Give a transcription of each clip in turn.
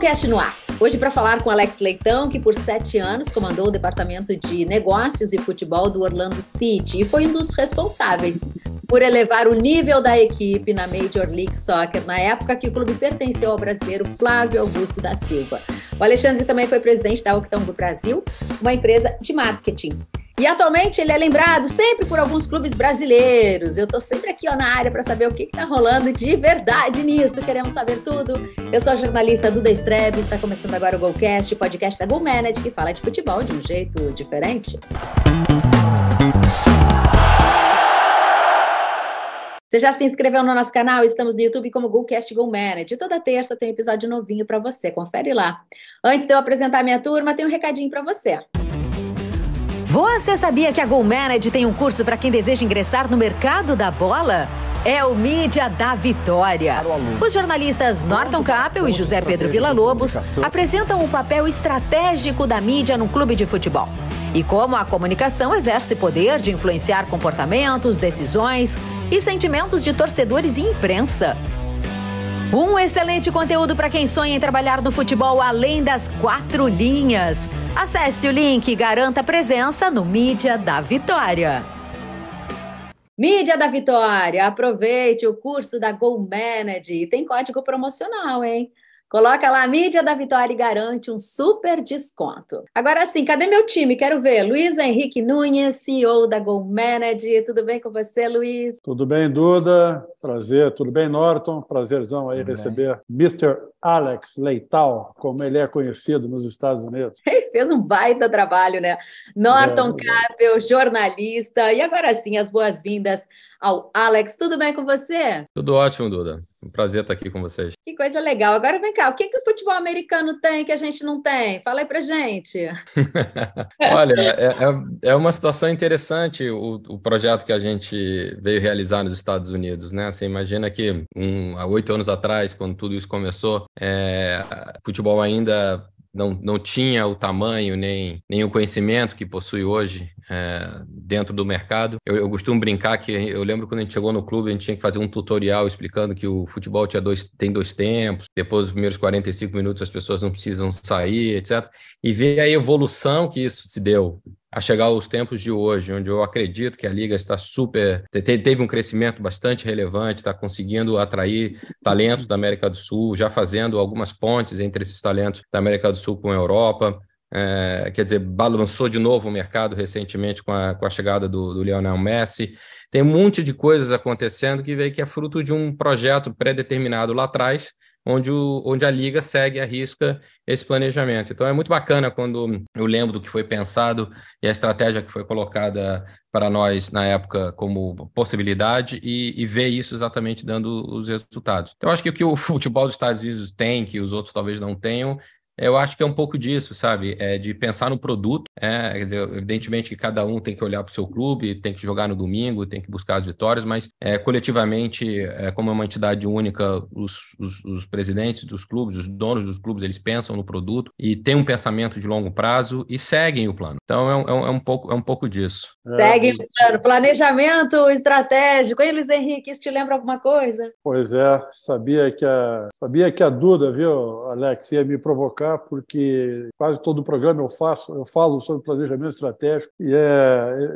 GoCast no ar. Hoje para falar com Alex Leitão, que por 7 anos comandou o departamento de negócios e futebol do Orlando City e foi um dos responsáveis por elevar o nível da equipe na Major League Soccer, na época que o clube pertenceu ao brasileiro Flávio Augusto da Silva. O Alexandre também foi presidente da Octão do Brasil, uma empresa de marketing. E atualmente ele é lembrado sempre por alguns clubes brasileiros. Eu estou sempre aqui na área para saber o que está rolando de verdade nisso. Queremos saber tudo. Eu sou a jornalista Duda Strebe, está começando agora o GoCast, o podcast da GoManage, que fala de futebol de um jeito diferente. Você já se inscreveu no nosso canal? Estamos no YouTube como GoCast GoManage. Toda terça tem um episódio novinho para você. Confere lá. Antes de eu apresentar a minha turma, tem um recadinho para você. Você sabia que a GoManage tem um curso para quem deseja ingressar no mercado da bola? É o Mídia da Vitória. Os jornalistas Norton Capel e José Pedro Villa-Lobos apresentam o papel estratégico da mídia no clube de futebol. E como a comunicação exerce poder de influenciar comportamentos, decisões e sentimentos de torcedores e imprensa. Um excelente conteúdo para quem sonha em trabalhar no futebol além das 4 linhas. Acesse o link e garanta presença no Mídia da Vitória. Mídia da Vitória, aproveite o curso da GoManage. Tem código promocional, hein? Coloca lá, Mídia da Vitória, e garante um super desconto. Agora sim, cadê meu time? Quero ver. Luiz Henrique Nunes, CEO da GoManage. Tudo bem com você, Luiz? Tudo bem, Duda? Prazer. Tudo bem, Norton? Prazerzão aí receber Mr. Alex Leitão, como ele é conhecido nos Estados Unidos. Ele fez um baita trabalho, né? Norton Capel, jornalista. E agora sim, as boas-vindas ao Alex. Tudo bem com você? Tudo ótimo, Duda. Um prazer estar aqui com vocês. Que coisa legal. Agora vem cá, o que o futebol americano tem que a gente não tem? Fala aí pra gente. Olha, é uma situação interessante o projeto que a gente veio realizar nos Estados Unidos, né? Você imagina que há 8 anos atrás, quando tudo isso começou, futebol ainda não tinha o tamanho nem o conhecimento que possui hoje dentro do mercado. Eu costumo brincar que eu lembro quando a gente chegou no clube, a gente tinha que fazer um tutorial explicando que o futebol tem 2 tempos, depois dos primeiros 45 minutos as pessoas não precisam sair, etc. E ver a evolução que isso se deu a chegar aos tempos de hoje, onde eu acredito que a Liga está teve um crescimento bastante relevante, está conseguindo atrair talentos da América do Sul, já fazendo algumas pontes entre esses talentos da América do Sul com a Europa. Quer dizer, balançou de novo o mercado recentemente com a chegada do Lionel Messi. Tem um monte de coisas acontecendo que é fruto de um projeto pré-determinado lá atrás, onde a Liga segue à risca esse planejamento. Então é muito bacana quando eu lembro do que foi pensado e a estratégia que foi colocada para nós na época como possibilidade e ver isso exatamente dando os resultados. Então eu acho que o que o futebol dos Estados Unidos tem, que os outros talvez não tenham, eu acho que é um pouco disso, sabe? De pensar no produto. Quer dizer, evidentemente que cada um tem que olhar para o seu clube, tem que jogar no domingo, tem que buscar as vitórias, mas coletivamente, como é uma entidade única, os presidentes dos clubes, os donos dos clubes, eles pensam no produto e têm um pensamento de longo prazo e seguem o plano. Então é um pouco disso. Seguem o plano. Planejamento estratégico. Hein, Luiz Henrique? Isso te lembra alguma coisa? Pois é, sabia que a Duda, viu, Alex, ia me provocar, porque quase todo o programa eu falo sobre planejamento estratégico e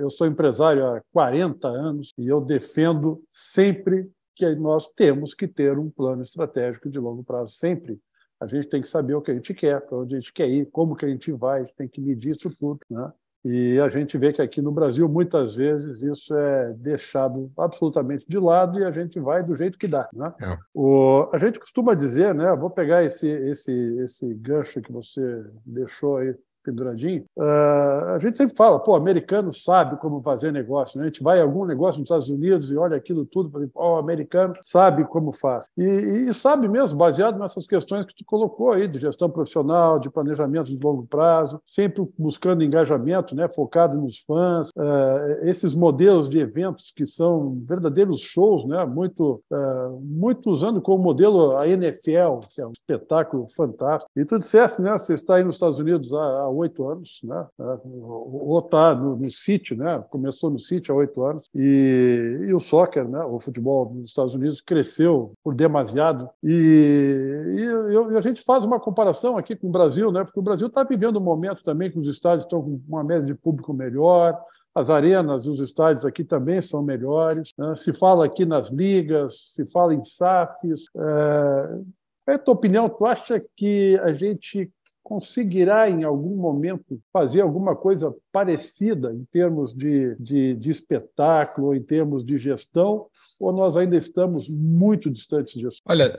eu sou empresário há 40 anos e eu defendo sempre que nós temos que ter um plano estratégico de longo prazo, sempre. A gente tem que saber o que a gente quer, para onde a gente quer ir, como que a gente vai, a gente tem que medir isso tudo, né? E a gente vê que aqui no Brasil, muitas vezes, isso é deixado absolutamente de lado e a gente vai do jeito que dá, né? A gente costuma dizer, né? Vou pegar esse gancho que você deixou aí penduradinho. A gente sempre fala, o americano sabe como fazer negócio, né? A gente vai a algum negócio nos Estados Unidos e olha aquilo tudo, o americano sabe como faz. E sabe mesmo, baseado nessas questões que tu colocou aí, de gestão profissional, de planejamento de longo prazo, sempre buscando engajamento, né? Focado nos fãs, esses modelos de eventos que são verdadeiros shows, né? Muito usando como modelo a NFL, que é um espetáculo fantástico. E tu dissesse, né? Você está aí nos Estados Unidos há 8 anos, né? Ou está no City, né? Começou no City há 8 anos, e o soccer, né? O futebol nos Estados Unidos cresceu por demasiado, e a gente faz uma comparação aqui com o Brasil, né? Porque o Brasil está vivendo um momento também que os estádios estão com uma média de público melhor, as arenas e os estádios aqui também são melhores, né? Se fala aqui nas ligas, se fala em SAFs. Qual é a tua opinião? Tu acha que a gente conseguirá, em algum momento, fazer alguma coisa parecida em termos de espetáculo, em termos de gestão, ou nós ainda estamos muito distantes disso? Olha,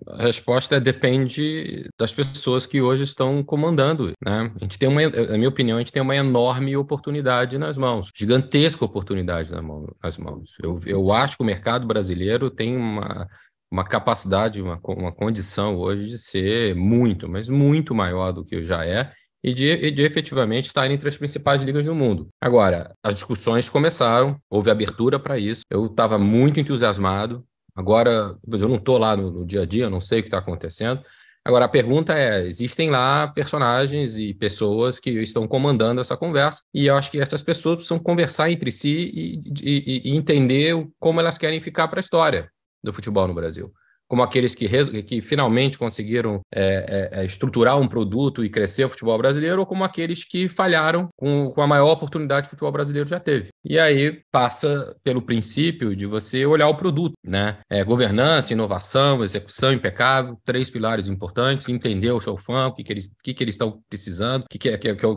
a resposta depende das pessoas que hoje estão comandando, né? A gente tem na minha opinião, a gente tem uma enorme oportunidade nas mãos, gigantesca oportunidade nas mãos. Eu acho que o mercado brasileiro tem uma capacidade, uma condição hoje de ser muito, mas muito maior do que já é, e de efetivamente estar entre as principais ligas do mundo. Agora, as discussões começaram, houve abertura para isso, eu estava muito entusiasmado. Agora, eu não estou lá no dia a dia, eu não sei o que está acontecendo. Agora, a pergunta é, existem lá personagens e pessoas que estão comandando essa conversa, e eu acho que essas pessoas precisam conversar entre si e entender como elas querem ficar para a história do futebol no Brasil, como aqueles que finalmente conseguiram estruturar um produto e crescer o futebol brasileiro, ou como aqueles que falharam com a maior oportunidade que o futebol brasileiro já teve. E aí passa pelo princípio de você olhar o produto, né? Governança, inovação, execução impecável, 3 pilares importantes, entender o seu fã, o que eles estão precisando,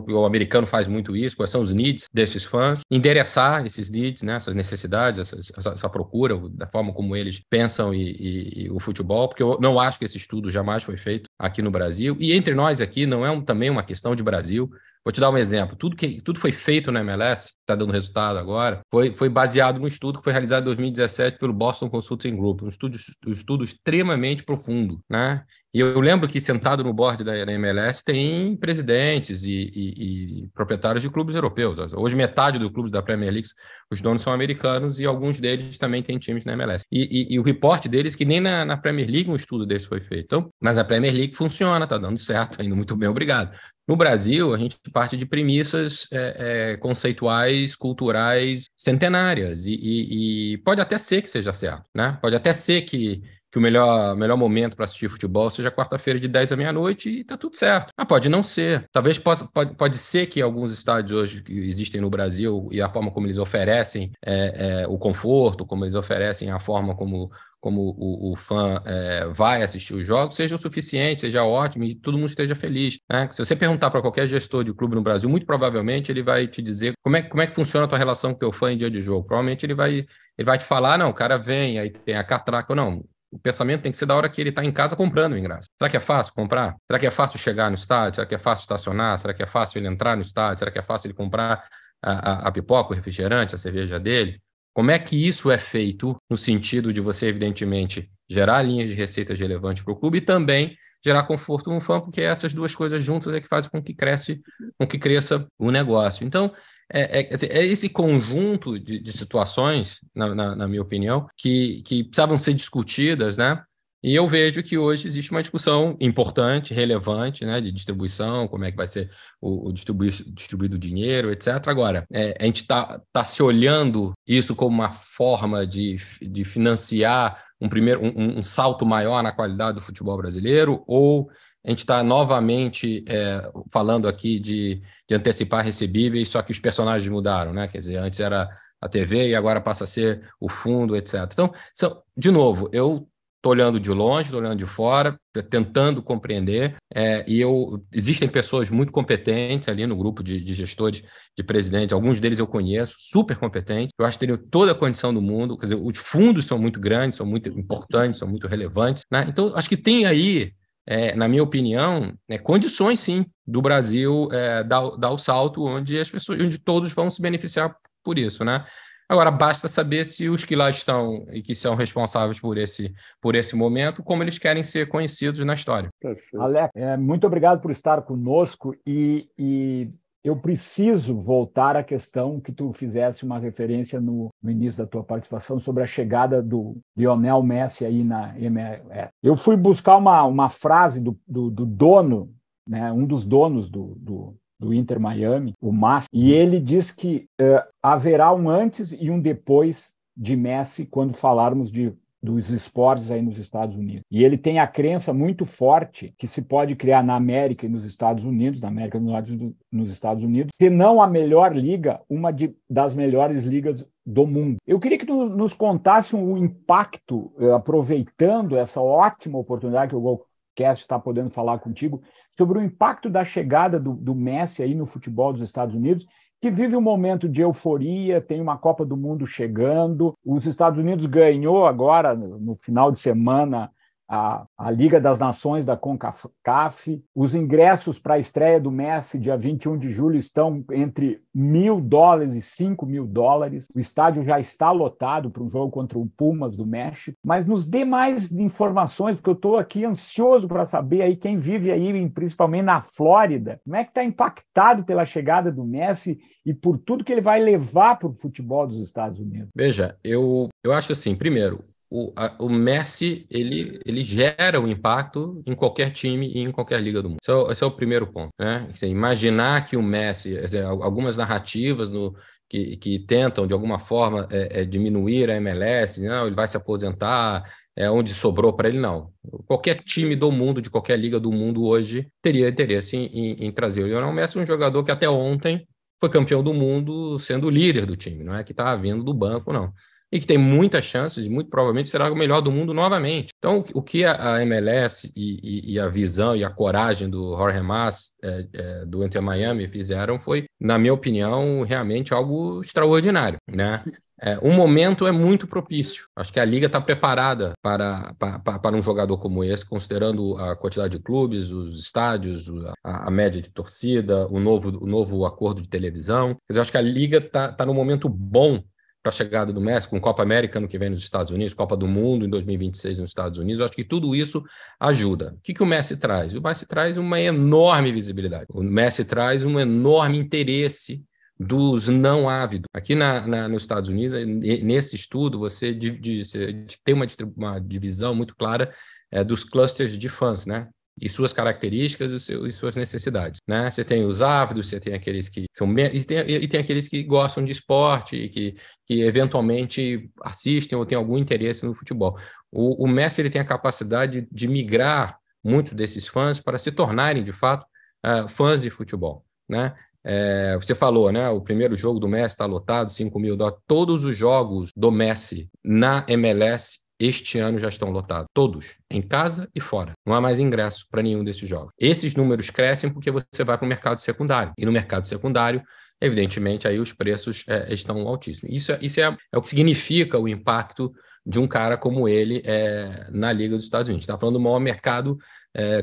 o americano faz muito isso, quais são os needs desses fãs, endereçar esses needs, né? Essas necessidades, essa procura, da forma como eles pensam e o futebol, porque eu não acho que esse estudo jamais foi feito aqui no Brasil, e entre nós aqui não é também uma questão de Brasil. Vou te dar um exemplo, tudo foi feito na MLS, está dando resultado agora, foi baseado num estudo que foi realizado em 2017 pelo Boston Consulting Group, um estudo extremamente profundo, né? E eu lembro que sentado no board da MLS tem presidentes e proprietários de clubes europeus. Hoje metade dos clubes da Premier League, os donos são americanos, e alguns deles também têm times na MLS. E o reporte deles que nem na Premier League um estudo desse foi feito. Então, mas a Premier League funciona, está dando certo, está indo muito bem, obrigado. No Brasil, a gente parte de premissas conceituais, culturais, centenárias, e pode até ser que seja certo, né? Pode até ser que o melhor momento para assistir futebol seja quarta-feira de 10 à meia-noite e está tudo certo. Mas pode não ser. Talvez pode ser que alguns estádios hoje que existem no Brasil, e a forma como eles oferecem o conforto, como eles oferecem a forma como o fã vai assistir os jogos, seja o suficiente, seja ótimo, e todo mundo esteja feliz, né? Se você perguntar para qualquer gestor de clube no Brasil, muito provavelmente ele vai te dizer como é que funciona a tua relação com o teu fã em dia de jogo. Provavelmente ele vai te falar, não, o cara vem, aí tem a catraca, ou não. O pensamento tem que ser da hora que ele está em casa comprando o ingresso. Será que é fácil comprar? Será que é fácil chegar no estádio? Será que é fácil estacionar? Será que é fácil ele entrar no estádio? Será que é fácil ele comprar a pipoca, o refrigerante, a cerveja dele? Como é que isso é feito no sentido de você, evidentemente, gerar linhas de receitas relevantes para o clube e também gerar conforto no fã, porque essas duas coisas juntas é que fazem com que cresça o negócio. Então, é esse conjunto de situações, na minha opinião, que precisavam ser discutidas, né? E eu vejo que hoje existe uma discussão importante, relevante, né, de distribuição, como é que vai ser o distribuído o dinheiro, etc. Agora, a gente tá se olhando isso como uma forma de financiar um salto maior na qualidade do futebol brasileiro, ou a gente está novamente falando aqui de antecipar recebíveis, só que os personagens mudaram, né? Quer dizer, antes era a TV e agora passa a ser o fundo, etc. Então, de novo, eu estou olhando de longe, estou olhando de fora, tentando compreender, existem pessoas muito competentes ali no grupo de gestores, de presidentes, alguns deles eu conheço, super competentes, eu acho que teriam toda a condição do mundo, quer dizer, os fundos são muito grandes, são muito importantes, são muito relevantes, né? Então, acho que tem aí, na minha opinião, condições, sim, do Brasil dar o salto onde todos vão se beneficiar por isso, né? Agora, basta saber se os que lá estão e que são responsáveis por esse momento, como eles querem ser conhecidos na história. Perfeito. Alex, muito obrigado por estar conosco, e eu preciso voltar à questão que tu fizesse uma referência no início da tua participação sobre a chegada do Lionel Messi aí na MLS. Eu fui buscar uma frase do dono, né, um dos donos do do Inter Miami, o Massi, e ele diz que haverá um antes e um depois de Messi quando falarmos dos esportes aí nos Estados Unidos. E ele tem a crença muito forte que se pode criar na América e nos Estados Unidos, na América do Norte nos Estados Unidos, se não a melhor liga, das melhores ligas do mundo. Eu queria que tu nos contasse o impacto, aproveitando essa ótima oportunidade que o Golcast está podendo falar contigo, sobre o impacto da chegada do Messi aí no futebol dos Estados Unidos, que vive um momento de euforia, tem uma Copa do Mundo chegando, os Estados Unidos ganhou agora, no final de semana, a Liga das Nações da CONCACAF, os ingressos para a estreia do Messi, dia 21 de julho, estão entre $1.000 e $5.000, o estádio já está lotado para um jogo contra o Pumas do México, mas nos dê mais informações, porque eu estou aqui ansioso para saber aí quem vive aí, principalmente na Flórida, como é que está impactado pela chegada do Messi e por tudo que ele vai levar para o futebol dos Estados Unidos. Veja, eu acho assim, primeiro, o Messi, ele gera um impacto em qualquer time e em qualquer liga do mundo. Esse é o primeiro ponto, né? Assim, imaginar que o Messi, algumas narrativas que tentam, de alguma forma, diminuir a MLS, não, ele vai se aposentar, onde sobrou para ele, não. Qualquer time do mundo, de qualquer liga do mundo hoje, teria interesse em trazer o Lionel Messi, um jogador que até ontem foi campeão do mundo sendo o líder do time, não é que estava vindo do banco, não. E que tem muitas chances, e muito provavelmente será o melhor do mundo novamente. Então, o que a MLS e a visão e a coragem do Jorge Mas, do Inter Miami, fizeram foi, na minha opinião, realmente algo extraordinário, né? O momento é muito propício. Acho que a Liga está preparada para um jogador como esse, considerando a quantidade de clubes, os estádios, a média de torcida, o novo acordo de televisão. Quer dizer, acho que a Liga está no momento bom para a chegada do Messi, com Copa América ano que vem nos Estados Unidos, Copa do Mundo em 2026 nos Estados Unidos. Eu acho que tudo isso ajuda. O que o Messi traz? O Messi traz uma enorme visibilidade. O Messi traz um enorme interesse dos não ávidos. Aqui nos Estados Unidos, nesse estudo, você tem uma divisão muito clara dos clusters de fãs, né? E suas características e suas necessidades, né? Você tem os ávidos, você tem aqueles que são e tem aqueles que gostam de esporte e que eventualmente assistem ou têm algum interesse no futebol. O Messi ele tem a capacidade de migrar muitos desses fãs para se tornarem de fato fãs de futebol, né? Você falou, né? O primeiro jogo do Messi está lotado, $5.000. Todos os jogos do Messi na MLS este ano já estão lotados, todos, em casa e fora. Não há mais ingresso para nenhum desses jogos. Esses números crescem porque você vai para o mercado secundário. E no mercado secundário, evidentemente, aí os preços estão altíssimos. Isso é o que significa o impacto de um cara como ele na Liga dos Estados Unidos. A gente está falando do maior mercado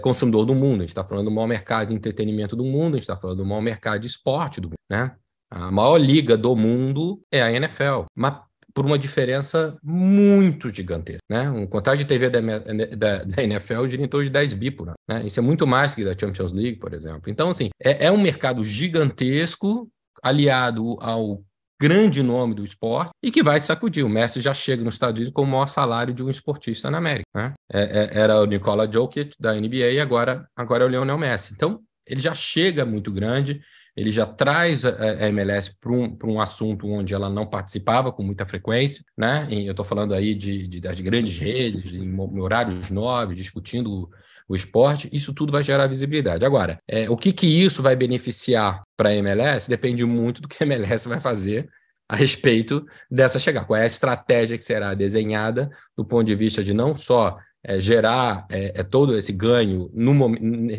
consumidor do mundo, a gente está falando do maior mercado de entretenimento do mundo, a gente está falando do maior mercado de esporte do mundo, né? A maior liga do mundo é a NFL, mas por uma diferença muito gigantesca, né? A contagem de TV da NFL gira em torno de 10 bi por ano, né? Isso é muito mais do que da Champions League, por exemplo. Então, assim, é um mercado gigantesco aliado ao grande nome do esporte e que vai sacudir. O Messi já chega nos Estados Unidos com o maior salário de um esportista na América, né? Era o Nikola Jokic da NBA e agora é o Lionel Messi. Então, ele já chega muito grande. Ele já traz a MLS para um assunto onde ela não participava com muita frequência, né? Eu estou falando aí das grandes redes, em horários nobres, discutindo o esporte. Isso tudo vai gerar visibilidade. Agora, o que isso vai beneficiar para a MLS depende muito do que a MLS vai fazer a respeito dessa chegada. Qual é a estratégia que será desenhada do ponto de vista de não só gerar todo esse ganho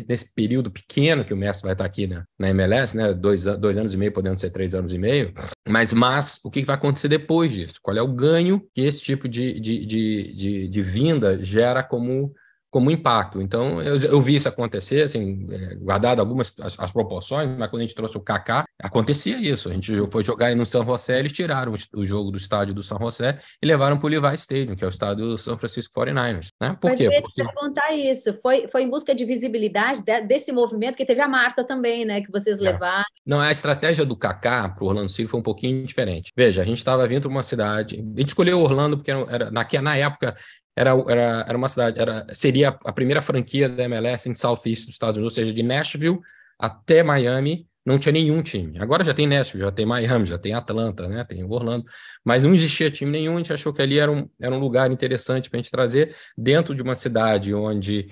nesse período pequeno que o Messi vai estar aqui na MLS, né? 2 anos e meio, podendo ser 3 anos e meio, mas o que vai acontecer depois disso? Qual é o ganho que esse tipo de vinda gera como impacto? Então, eu vi isso acontecer, assim, guardado algumas as proporções, mas quando a gente trouxe o Kaká, acontecia isso. A gente foi jogar no San José, eles tiraram o jogo do estádio do San José e levaram para o Levi Stadium, que é o estádio do San Francisco 49ers. Né? Por quê? Eu ia te perguntar isso. Foi em busca de visibilidade desse movimento, que teve a Marta também, né, que vocês levaram. Não, a estratégia do Kaká para o Orlando City foi um pouquinho diferente. Veja, a gente estava vindo para uma cidade, a gente escolheu Orlando porque na época era uma cidade, seria a primeira franquia da MLS em Southeast dos Estados Unidos, ou seja, de Nashville até Miami, não tinha nenhum time. Agora já tem Nashville, já tem Miami, já tem Atlanta, né? Tem Orlando, mas não existia time nenhum. A gente achou que ali era um lugar interessante para a gente trazer dentro de uma cidade onde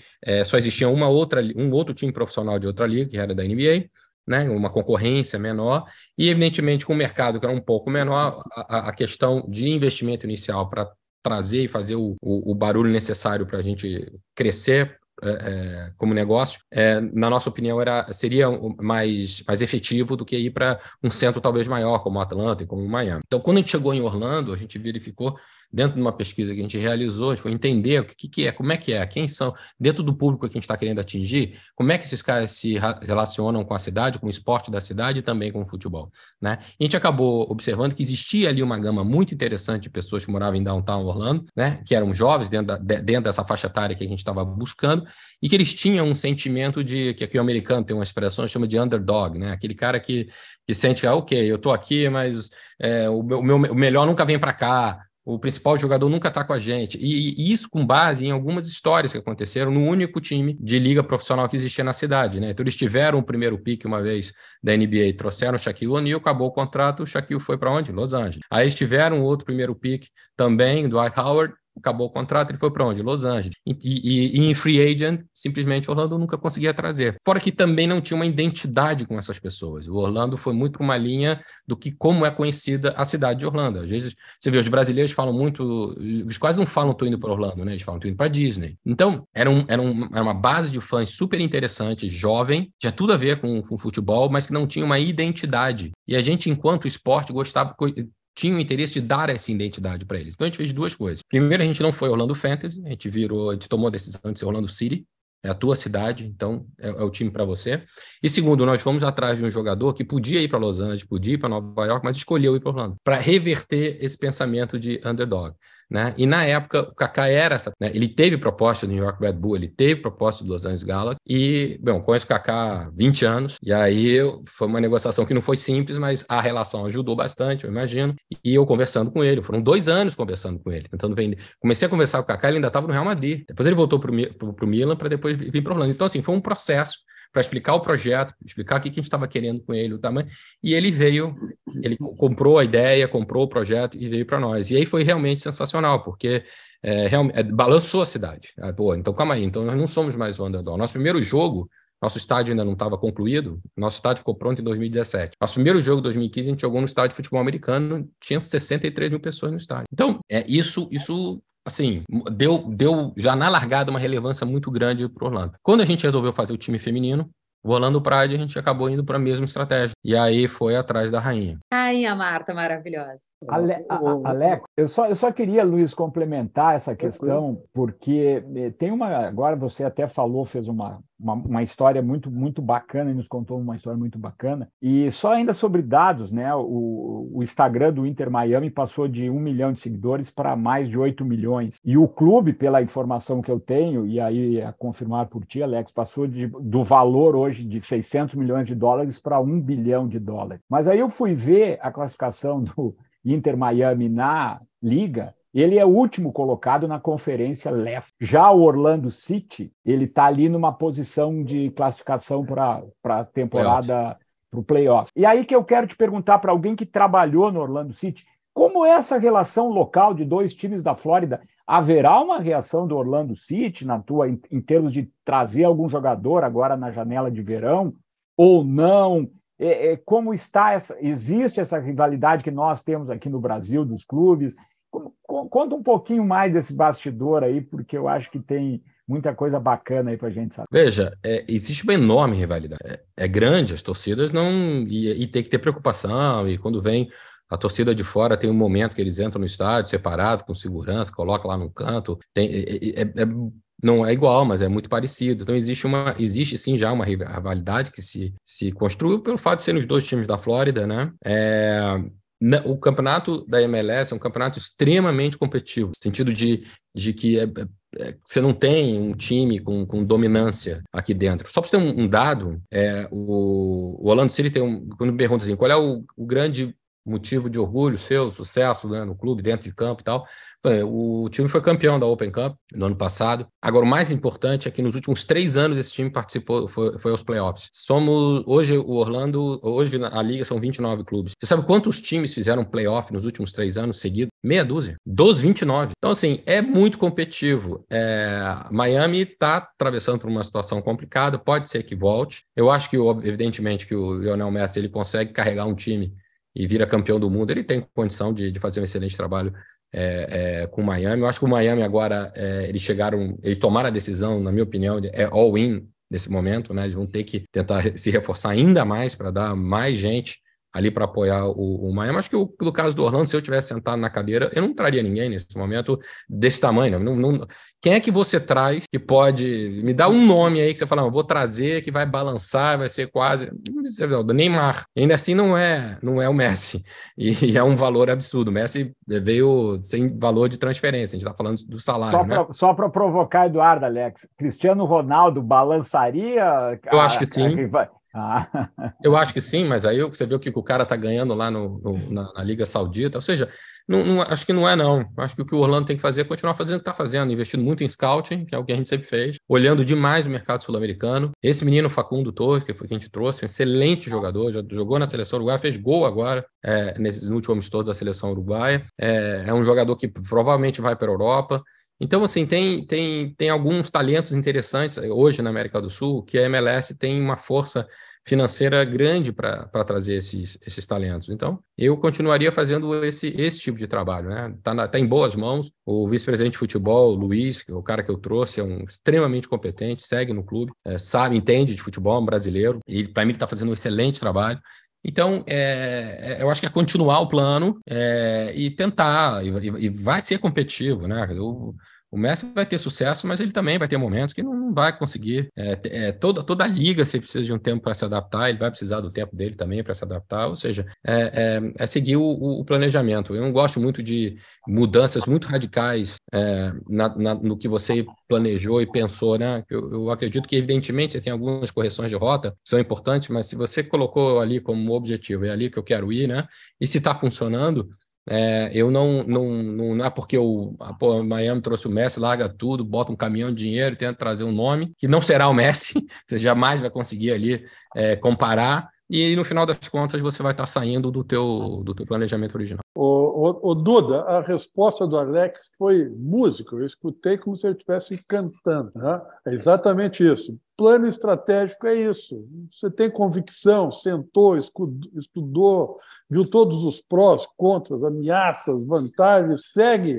só existia um outro time profissional de outra liga, que era da NBA, né? Uma concorrência menor, e evidentemente com o mercado que era um pouco menor, a questão de investimento inicial para trazer e fazer o barulho necessário para a gente crescer como negócio, na nossa opinião, seria mais efetivo do que ir para um centro talvez maior, como Atlanta e como Miami. Então, quando a gente chegou em Orlando, a gente verificou, dentro de uma pesquisa que a gente realizou, a gente foi entender o que é, como é que é, quem são, dentro do público que a gente está querendo atingir, como é que esses caras se relacionam com a cidade, com o esporte da cidade e também com o futebol, né? E a gente acabou observando que existia ali uma gama muito interessante de pessoas que moravam em Downtown Orlando, né? Que eram jovens dentro dessa faixa etária que a gente estava buscando, e que eles tinham um sentimento que aqui o americano tem uma expressão que chama de underdog, né? Aquele cara que sente, ok, eu estou aqui, mas o melhor nunca vem para cá, o principal jogador nunca está com a gente. E isso com base em algumas histórias que aconteceram no único time de liga profissional que existia na cidade, né? Então eles tiveram o primeiro pick uma vez da NBA, trouxeram o Shaquille O'Neal, acabou o contrato, o Shaquille foi para onde? Los Angeles. Aí eles tiveram outro primeiro pick também, do Dwight Howard, acabou o contrato, ele foi para onde? Los Angeles. E em free agent, simplesmente Orlando nunca conseguia trazer. Fora que também não tinha uma identidade com essas pessoas. O Orlando foi muito para uma linha do que como é conhecida a cidade de Orlando. Às vezes, você vê, os brasileiros falam muito, eles quase não falam tô indo para Orlando, né? Eles falam tô indo para Disney. Então, era uma base de fãs super interessante, jovem, tinha tudo a ver com futebol, mas que não tinha uma identidade. E a gente, enquanto esporte, tinha o interesse de dar essa identidade para eles. Então a gente fez duas coisas. Primeiro, a gente não foi Orlando Fantasy, a gente tomou a decisão de ser Orlando City, é a tua cidade, então é o time para você. E segundo, nós fomos atrás de um jogador que podia ir para Los Angeles, podia ir para Nova York, mas escolheu ir para Orlando, para reverter esse pensamento de underdog, né? E na época, o Kaká era essa, né? Ele teve proposta do New York Red Bull, ele teve proposta do Los Angeles Galaxy, e, bom, conheço o Kaká há 20 anos, e aí foi uma negociação que não foi simples, mas a relação ajudou bastante, eu imagino, e eu conversando com ele, foram 2 anos conversando com ele, tentando vender. Comecei a conversar com o Kaká, ele ainda estava no Real Madrid, depois ele voltou para o Milan, para depois vir para Orlando. Então, assim, foi um processo para explicar o projeto, explicar o que a gente estava querendo com ele, o tamanho, e ele comprou a ideia, comprou o projeto e veio para nós. E aí foi realmente sensacional, porque balançou a cidade. Então calma aí, então nós não somos mais o underdog. Nosso primeiro jogo, nosso estádio ainda não estava concluído, nosso estádio ficou pronto em 2017. Nosso primeiro jogo, em 2015, a gente jogou no estádio de futebol americano, tinha 63 mil pessoas no estádio. Então, isso assim, deu já na largada uma relevância muito grande para o Orlando. Quando a gente resolveu fazer o time feminino, o Orlando Pride, a gente acabou indo para a mesma estratégia. E aí foi atrás da rainha. Rainha Marta, maravilhosa. Alex, eu só queria, Luiz, complementar essa questão, porque tem agora você até falou, fez uma história muito, muito bacana e nos contou uma história muito bacana. E só ainda sobre dados, né? O Instagram do Inter Miami passou de 1 milhão de seguidores para mais de 8 milhões. E o clube, pela informação que eu tenho, e aí a confirmar por ti, Alex, passou do valor hoje de 600 milhões de dólares para 1 bilhão de dólares. Mas aí eu fui ver a classificação do Inter Miami na Liga, ele é o último colocado na Conferência Leste. Já o Orlando City, ele está ali numa posição de classificação para a temporada, para o playoff. E aí que eu quero te perguntar para alguém que trabalhou no Orlando City, como é essa relação local de 2 times da Flórida? Haverá uma reação do Orlando City em termos de trazer algum jogador agora na janela de verão ou não? Como está existe essa rivalidade que nós temos aqui no Brasil, dos clubes? Conta um pouquinho mais desse bastidor aí, porque eu acho que tem muita coisa bacana aí para a gente saber. Veja, existe uma enorme rivalidade. É grande, as torcidas não... E tem que ter preocupação, e quando vem a torcida de fora, tem um momento que eles entram no estádio separado, com segurança, coloca lá no canto, não é igual, mas é muito parecido. Então existe sim já uma rivalidade que se construiu pelo fato de serem os 2 times da Flórida, né? O campeonato da MLS é um campeonato extremamente competitivo, no sentido de que você não tem um time com dominância aqui dentro. Só para você ter um dado, o Orlando City quando me pergunta assim, qual é o grande motivo de orgulho seu, sucesso, né, no clube, dentro de campo e tal. O time foi campeão da Open Cup no ano passado. Agora, o mais importante é que nos últimos 3 anos esse time participou, foi aos playoffs. Hoje a liga são 29 clubes. Você sabe quantos times fizeram playoff nos últimos 3 anos seguidos? Meia dúzia. Dos 29. Então, assim, é muito competitivo. Miami está atravessando por uma situação complicada, pode ser que volte. Eu acho que, evidentemente, que o Lionel Messi ele consegue carregar um time e vira campeão do mundo. Ele tem condição de fazer um excelente trabalho com o Miami. Eu acho que o Miami agora, eles tomaram a decisão, na minha opinião, all-in nesse momento, né? Eles vão ter que tentar se reforçar ainda mais para dar mais gente ali para apoiar o Miami. Acho que no caso do Orlando, se eu tivesse sentado na cadeira, eu não traria ninguém nesse momento desse tamanho. Quem é que você traz que pode... Me dá um nome aí que você fala, eu vou trazer, que vai balançar, vai ser quase... Neymar. Ainda assim não é o Messi. E é um valor absurdo. O Messi veio sem valor de transferência. A gente está falando do salário, Só para provocar, Eduardo, Alex, Cristiano Ronaldo balançaria... Eu acho que sim. Eu acho que sim, mas aí você vê o que o cara está ganhando lá na Liga Saudita, ou seja, acho que não. Acho que o que o Orlando tem que fazer é continuar fazendo o que está fazendo, investindo muito em scouting, que é o que a gente sempre fez, olhando demais o mercado sul-americano. Esse menino Facundo Torres, que foi quem a gente trouxe, um excelente jogador, já jogou na seleção uruguaia, fez gol agora nesses últimos amistosos da seleção uruguaia, é um jogador que provavelmente vai para a Europa. Então, assim, tem alguns talentos interessantes hoje na América do Sul, que a MLS tem uma força financeira grande para trazer esses talentos. Então, eu continuaria fazendo esse tipo de trabalho, né? Tá em boas mãos. O vice-presidente de futebol, o Luiz, que é o cara que eu trouxe, é um extremamente competente, segue no clube, entende de futebol, é um brasileiro, e para mim ele está fazendo um excelente trabalho. Então, eu acho que é continuar o plano e tentar, e vai ser competitivo, né? O Messi vai ter sucesso, mas ele também vai ter momentos que não vai conseguir. Toda a liga, você precisa de um tempo para se adaptar, ele vai precisar do tempo dele também para se adaptar, ou seja, seguir o planejamento. Eu não gosto muito de mudanças muito radicais no que você planejou e pensou, né? Eu acredito que, evidentemente, você tem algumas correções de rota que são importantes, mas se você colocou ali como objetivo, é ali que eu quero ir, né? E se está funcionando, eu não é porque o Miami trouxe o Messi, larga tudo, bota um caminhão de dinheiro e tenta trazer um nome que não será o Messi, você jamais vai conseguir ali comparar, e no final das contas você vai estar saindo do teu planejamento original. O Duda, a resposta do Alex foi música, eu escutei como se ele estivesse cantando, né? É exatamente isso. Plano estratégico é isso. Você tem convicção, sentou, estudou, viu todos os prós, contras, ameaças, vantagens,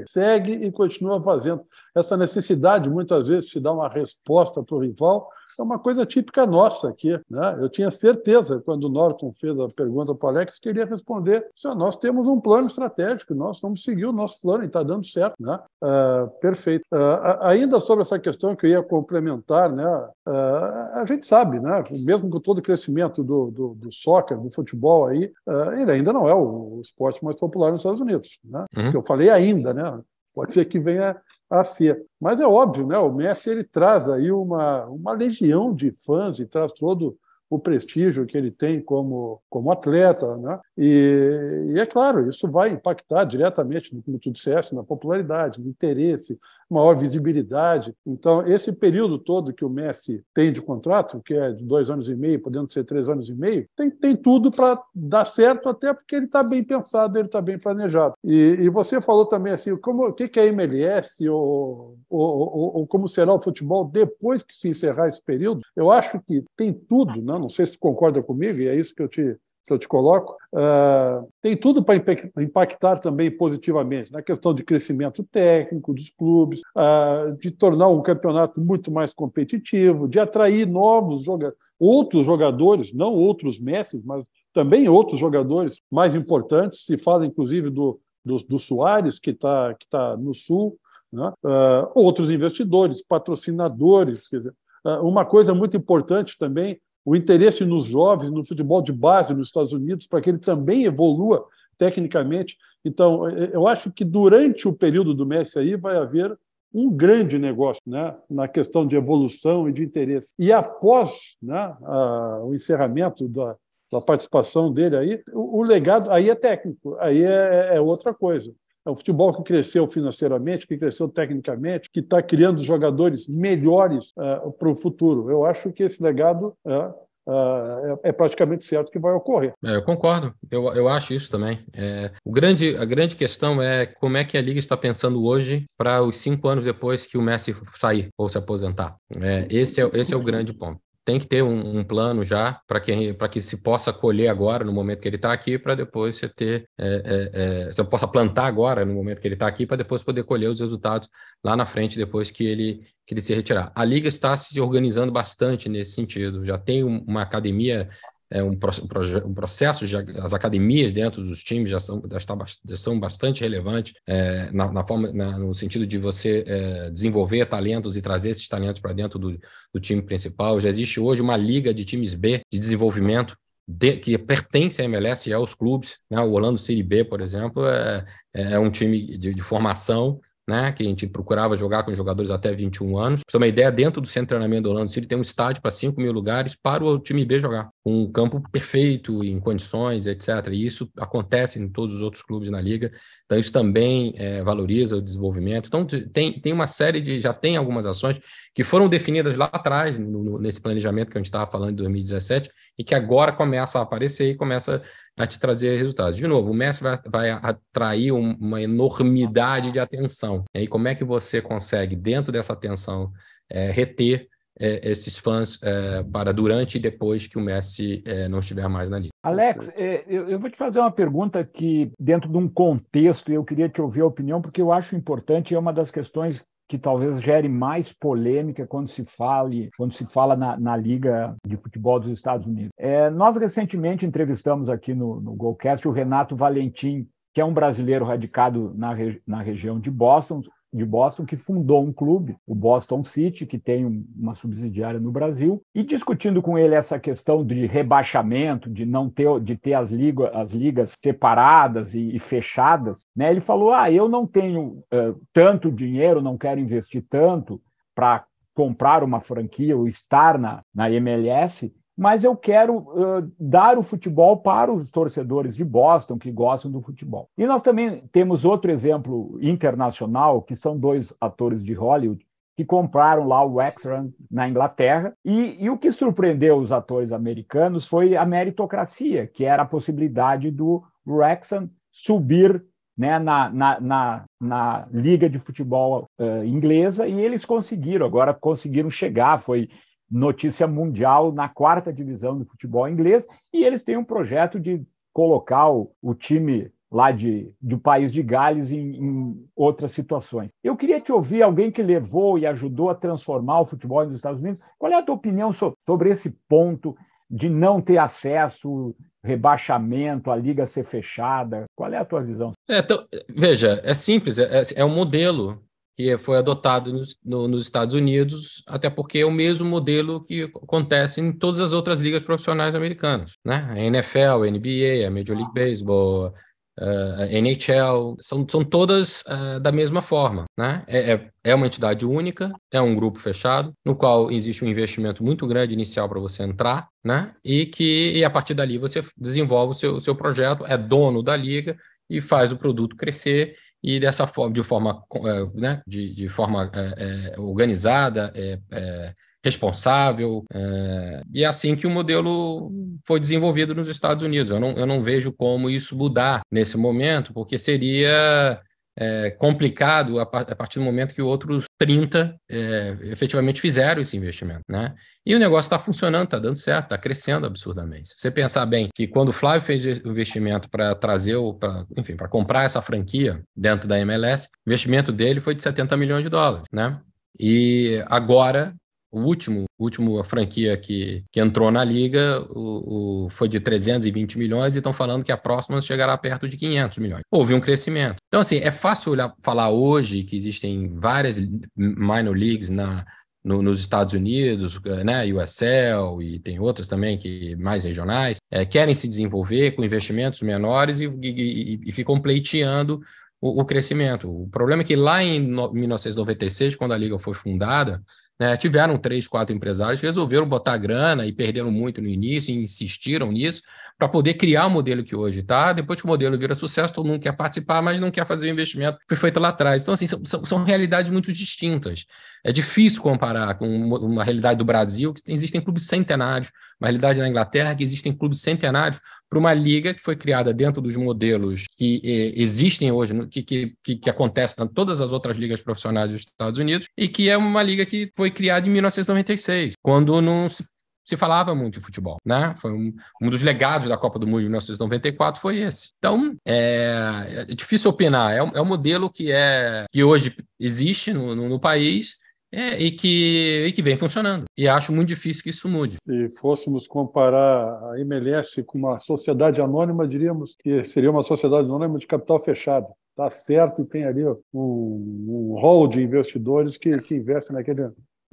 segue e continua fazendo. Essa necessidade, muitas vezes, de se dar uma resposta para o rival, é uma coisa típica nossa aqui, né? Eu tinha certeza, quando o Norton fez a pergunta para o Alex, que ele ia responder: nós temos um plano estratégico, nós vamos seguir o nosso plano e está dando certo, né? Perfeito. Ainda sobre essa questão que eu ia complementar, né? A gente sabe, né? Mesmo com todo o crescimento do soccer, do futebol aí, ele ainda não é o esporte mais popular nos Estados Unidos, né? Isso que eu falei ainda, né? Pode ser que venha a ser. Mas é óbvio, né? O Messi ele traz aí uma legião de fãs e traz todo o prestígio que ele tem como atleta, né? E é claro, isso vai impactar diretamente, como tu disseste, na popularidade, no interesse, maior visibilidade. Então, esse período todo que o Messi tem de contrato, que é de 2 anos e meio, podendo ser 3 anos e meio, tem tudo para dar certo, até porque ele está bem pensado, ele está bem planejado. E você falou também assim, o que é a MLS ou como será o futebol depois que se encerrar esse período. Eu acho que tem tudo, né? Não sei se tu concorda comigo, e é isso que eu te coloco, tem tudo para impactar também positivamente na questão de crescimento técnico dos clubes, de tornar um campeonato muito mais competitivo, de atrair outros jogadores, não outros Messi, mas também outros jogadores mais importantes. Se fala, inclusive, do Suárez, que tá no Sul, né? Outros investidores, patrocinadores. Quer dizer, uma coisa muito importante também, o interesse nos jovens, no futebol de base nos Estados Unidos, para que ele também evolua tecnicamente. Então, eu acho que durante o período do Messi aí vai haver um grande negócio, né, na questão de evolução e de interesse. E após, né, o encerramento a participação dele aí, o legado aí é técnico, aí é outra coisa. É um futebol que cresceu financeiramente, que cresceu tecnicamente, que está criando jogadores melhores para o futuro. Eu acho que esse legado é praticamente certo que vai ocorrer. Eu concordo, eu acho isso também. A grande questão é como é que a Liga está pensando hoje para os 5 anos depois que o Messi sair ou se aposentar. Esse é o grande ponto. Tem que ter um plano já para que se possa colher agora, no momento que ele está aqui, para depois você ter... você possa plantar agora, no momento que ele está aqui, para depois poder colher os resultados lá na frente, depois que ele se retirar. A Liga está se organizando bastante nesse sentido. Já tem uma academia... um processo, as academias dentro dos times já são bastante relevantes no sentido de você desenvolver talentos e trazer esses talentos para dentro do time principal. Já existe hoje uma liga de times B de desenvolvimento que pertence à MLS e aos clubes, né? O Orlando City B, por exemplo, é um time de formação, né, que a gente procurava jogar com jogadores até 21 anos. Para você ter uma ideia, dentro do centro de treinamento do Orlando City tem um estádio para 5.000 lugares para o time B jogar, um campo perfeito, em condições, etc. E isso acontece em todos os outros clubes na Liga. Então isso também valoriza o desenvolvimento. Então tem uma série já tem algumas ações que foram definidas lá atrás, nesse planejamento que a gente estava falando de 2017, e que agora começa a aparecer e começa a te trazer resultados. De novo, o Messi vai atrair uma enormidade de atenção. E como é que você consegue, dentro dessa atenção, reter esses fãs para durante e depois que o Messi não estiver mais na liga? Alex, eu vou te fazer uma pergunta que, dentro de um contexto, eu queria te ouvir a opinião, porque eu acho importante, é uma das questões que talvez gere mais polêmica quando se fala na Liga de Futebol dos Estados Unidos. Nós recentemente entrevistamos aqui no Golcast o Renato Valentim, que é um brasileiro radicado na região de Boston, que fundou um clube, o Boston City, que tem uma subsidiária no Brasil, e discutindo com ele essa questão de rebaixamento, de ter as ligas separadas e fechadas, né? Ele falou: eu não tenho tanto dinheiro, não quero investir tanto para comprar uma franquia ou estar na MLS, mas eu quero dar o futebol para os torcedores de Boston que gostam do futebol. E nós também temos outro exemplo internacional, que são 2 atores de Hollywood que compraram lá o Wrexham na Inglaterra, e o que surpreendeu os atores americanos foi a meritocracia, que era a possibilidade do Wrexham subir, né, na Liga de Futebol inglesa, e eles conseguiram chegar, foi notícia mundial na 4ª divisão do futebol inglês, e eles têm um projeto de colocar o time lá do país de Gales em outras situações. Eu queria te ouvir, alguém que levou e ajudou a transformar o futebol nos Estados Unidos, qual é a tua opinião sobre esse ponto de não ter acesso, rebaixamento, a liga ser fechada? Qual é a tua visão? Então, veja, é simples, é um modelo que foi adotado nos Estados Unidos, até porque é o mesmo modelo que acontece em todas as outras ligas profissionais americanas, né? A NFL, a NBA, a Major League Baseball, a NHL, são todas da mesma forma, né? É uma entidade única, é um grupo fechado, no qual existe um investimento muito grande inicial para você entrar, né? E a partir dali você desenvolve o seu projeto, é dono da liga e faz o produto crescer, e dessa forma, de forma organizada, responsável, e é assim que o modelo foi desenvolvido nos Estados Unidos. Eu não vejo como isso mudar nesse momento, porque seria complicado a partir do momento que outros 30 efetivamente fizeram esse investimento, né? E o negócio está funcionando, está dando certo, está crescendo absurdamente. Se você pensar bem que quando o Flávio fez o investimento para para comprar essa franquia dentro da MLS, o investimento dele foi de $70 milhões, né? E agora a última franquia que entrou na liga foi de 320 milhões e estão falando que a próxima chegará perto de 500 milhões. Houve um crescimento. Então, assim, é fácil falar hoje que existem várias minor leagues nos Estados Unidos, né, USL, e tem outras também que mais regionais, querem se desenvolver com investimentos menores e ficam pleiteando o crescimento. O problema é que lá em 1996, quando a liga foi fundada, né? Tiveram 3, 4 empresários que resolveram botar grana e perderam muito no início e insistiram nisso para poder criar o modelo que hoje está. Depois que o modelo vira sucesso, todo mundo quer participar, mas não quer fazer o investimento que foi feito lá atrás. Então, assim, são realidades muito distintas. É difícil comparar com uma realidade do Brasil, que existem clubes centenários, uma realidade na Inglaterra, que existem clubes centenários, para uma liga que foi criada dentro dos modelos que existem hoje, que acontecem em todas as outras ligas profissionais dos Estados Unidos, e que é uma liga que foi criada em 1996, quando não se falava muito de futebol, né? Foi um dos legados da Copa do Mundo de 1994 foi esse. Então, é difícil opinar. É um modelo que hoje existe no país, e que vem funcionando. E acho muito difícil que isso mude. Se fôssemos comparar a MLS com uma sociedade anônima, diríamos que seria uma sociedade anônima de capital fechado. Está certo, e tem ali um hall de investidores que investem naquele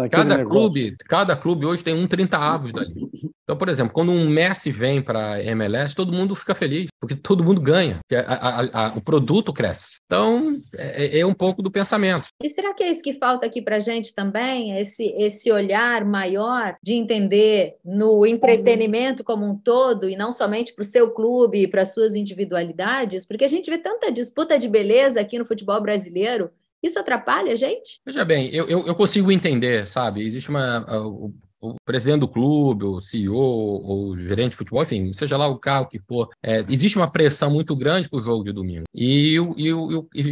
Cada clube hoje tem 30 avos dali. Então, por exemplo, quando um Messi vem para a MLS, todo mundo fica feliz, porque todo mundo ganha, o produto cresce. Então, é um pouco do pensamento. E será que é isso que falta aqui para a gente também? Esse olhar maior de entender no entretenimento como um todo e não somente para o seu clube e para as suas individualidades? Porque a gente vê tanta disputa de beleza aqui no futebol brasileiro. Isso atrapalha a gente? Veja bem, eu consigo entender, sabe? Existe o presidente do clube, o CEO, ou o gerente de futebol, enfim, seja lá o cargo que for, existe uma pressão muito grande para o jogo de domingo. E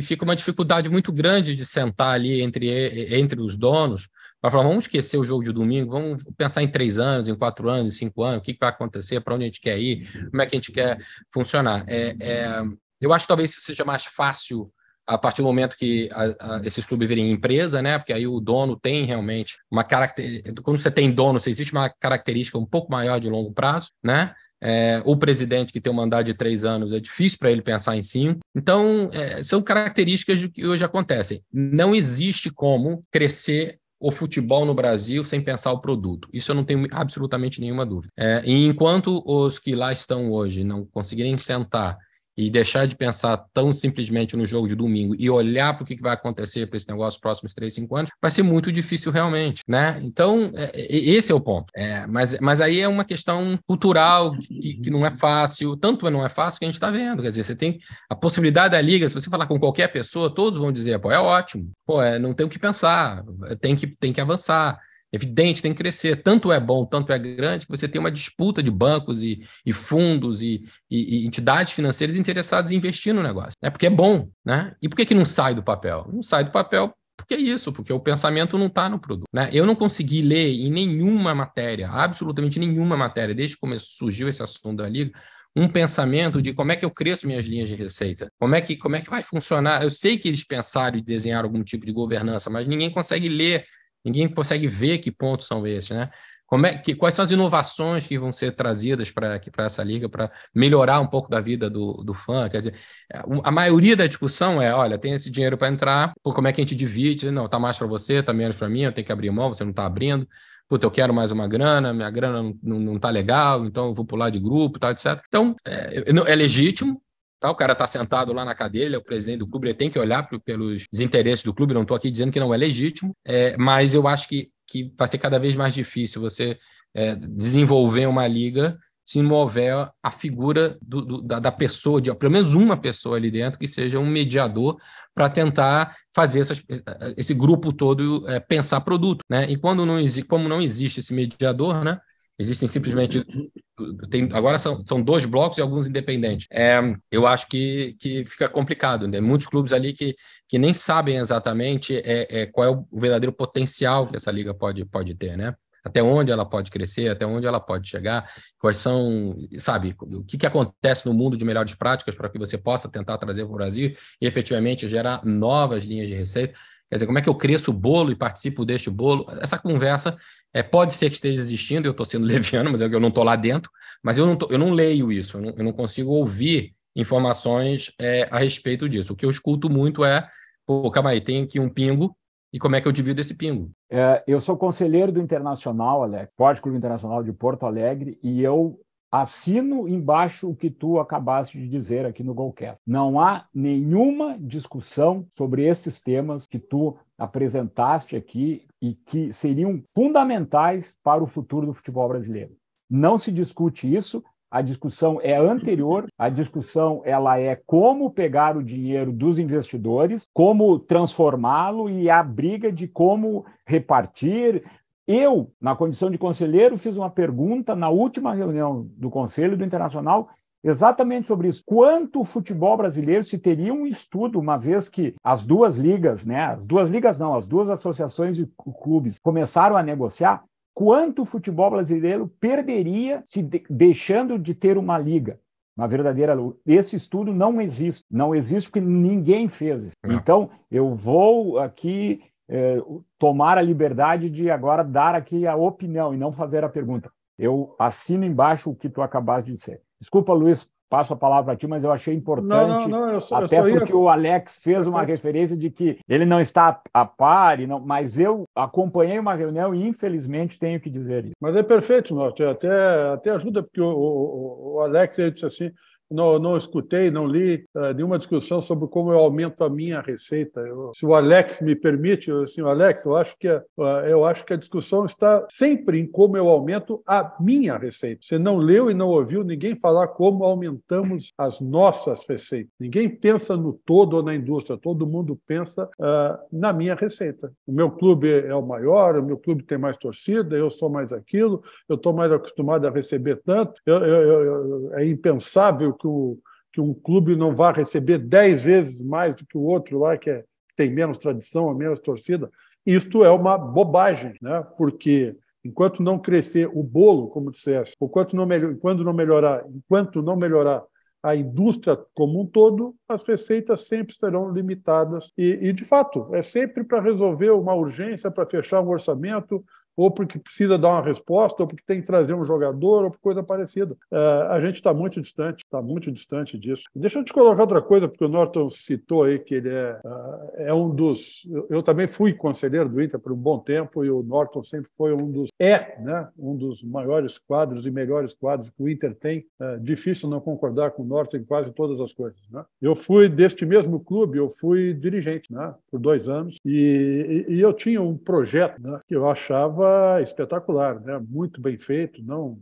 fica uma dificuldade muito grande de sentar ali entre os donos para falar, vamos esquecer o jogo de domingo, vamos pensar em 3 anos, em 4 anos, em 5 anos, o que vai acontecer, para onde a gente quer ir, como é que a gente quer funcionar. Eu acho que talvez seja mais fácil a partir do momento que esses clubes virem empresa, né? Porque aí o dono tem realmente uma característica. Quando você tem dono, existe uma característica um pouco maior de longo prazo, né? O presidente que tem um mandato de 3 anos, é difícil para ele pensar em 5. Então, são características que hoje acontecem. Não existe como crescer o futebol no Brasil sem pensar o produto. Isso eu não tenho absolutamente nenhuma dúvida. E enquanto os que lá estão hoje não conseguirem sentar e deixar de pensar tão simplesmente no jogo de domingo e olhar para o que vai acontecer para esse negócio nos próximos 3, 5 anos, vai ser muito difícil realmente, né? Então, esse é o ponto. Mas aí é uma questão cultural que não é fácil, tanto não é fácil que a gente está vendo. Quer dizer, você tem a possibilidade da liga, se você falar com qualquer pessoa, todos vão dizer, pô, é ótimo, pô, não tem o que pensar, tem que avançar. Evidente, tem que crescer. Tanto é bom, tanto é grande, que você tem uma disputa de bancos e fundos e entidades financeiras interessadas em investir no negócio. Porque é bom, né? E por que não sai do papel? Não sai do papel porque é isso, porque o pensamento não está no produto, né? Eu não consegui ler em nenhuma matéria, absolutamente nenhuma matéria, desde que surgiu esse assunto da Liga, um pensamento de como é que eu cresço minhas linhas de receita, como é que vai funcionar. Eu sei que eles pensaram e desenharam algum tipo de governança, mas ninguém consegue ler. Ninguém consegue ver que pontos são esses, né? Quais são as inovações que vão ser trazidas para essa liga para melhorar um pouco da vida do fã? Quer dizer, a maioria da discussão olha, tem esse dinheiro para entrar, como é que a gente divide? Não, está mais para você, está menos para mim, eu tenho que abrir mão, você não está abrindo. Puta, eu quero mais uma grana, minha grana não está legal, então eu vou pular de grupo, tal, etc. Então, é legítimo. Tá, o cara está sentado lá na cadeira, ele é o presidente do clube, ele tem que olhar pelos interesses do clube. Não estou aqui dizendo que não é legítimo, mas eu acho que vai ser cada vez mais difícil você desenvolver uma liga se não houver a figura da pessoa, de pelo menos uma pessoa ali dentro que seja um mediador para tentar fazer esse grupo todo pensar produto, né? E como não existe esse mediador, né? Existem simplesmente... agora são 2 blocos e alguns independentes. Eu acho que fica complicado, né? Muitos clubes ali que nem sabem exatamente qual é o verdadeiro potencial que essa liga pode ter, né? Até onde ela pode crescer, até onde ela pode chegar, quais são, sabe, o que acontece no mundo de melhores práticas para que você possa tentar trazer para o Brasil e efetivamente gerar novas linhas de receita. Quer dizer, como é que eu cresço o bolo e participo deste bolo? Essa conversa pode ser que esteja existindo, eu estou sendo leviano, mas eu não estou lá dentro, mas eu não leio isso, eu não consigo ouvir informações a respeito disso. O que eu escuto muito pô, calma aí, tem aqui um pingo, e como é que eu divido esse pingo? Eu sou conselheiro do Internacional, Alex, Esporte Clube Internacional de Porto Alegre, e eu assino embaixo o que tu acabaste de dizer aqui no Golcast. Não há nenhuma discussão sobre esses temas que tu apresentaste aqui e que seriam fundamentais para o futuro do futebol brasileiro. Não se discute isso, a discussão é anterior, a discussão ela é como pegar o dinheiro dos investidores, como transformá-lo e a briga de como repartir. Eu, na condição de conselheiro, fiz uma pergunta na última reunião do Conselho do Internacional exatamente sobre isso. Quanto o futebol brasileiro, se teria um estudo, uma vez que as duas ligas, as duas associações de clubes começaram a negociar, quanto o futebol brasileiro perderia se deixando de ter uma liga, uma verdadeira liga. Esse estudo não existe porque ninguém fez isso. Então, eu vou aqui tomar a liberdade de agora dar aqui a opinião e não fazer a pergunta. Eu assino embaixo o que tu acabaste de dizer. Desculpa, Luiz, passo a palavra para ti, mas eu achei importante, porque o Alex fez uma referência de que ele não está a par, mas eu acompanhei uma reunião e, infelizmente, tenho que dizer isso. Mas é perfeito, Norte, até ajuda, porque o Alex ele disse assim, não escutei, não li nenhuma discussão sobre como eu aumento a minha receita. Se o Alex me permite, Alex, eu acho que a discussão está sempre em como eu aumento a minha receita. Você não leu e não ouviu ninguém falar como aumentamos as nossas receitas. Ninguém pensa no todo ou na indústria, todo mundo pensa na minha receita. O meu clube é o maior, o meu clube tem mais torcida, eu sou mais aquilo, eu estou mais acostumado a receber tanto, é impensável que um clube não vá receber 10 vezes mais do que o outro lá, que tem menos tradição ou menos torcida. Isto é uma bobagem, né? Porque enquanto não crescer o bolo, como disseste, enquanto não melhorar a indústria como um todo, as receitas sempre serão limitadas. E de fato, é sempre para resolver uma urgência, para fechar um orçamento, ou porque precisa dar uma resposta, ou porque tem que trazer um jogador, ou por coisa parecida. A gente está muito distante disso. Deixa eu te colocar outra coisa, porque o Norton citou aí que ele é um dos... Eu também fui conselheiro do Inter por um bom tempo, e o Norton sempre foi um dos maiores quadros e melhores quadros que o Inter tem. É difícil não concordar com o Norton em quase todas as coisas, né? Eu fui deste mesmo clube, eu fui dirigente, né, por 2 anos, e eu tinha um projeto, né, que eu achava espetacular, né? Muito bem feito, não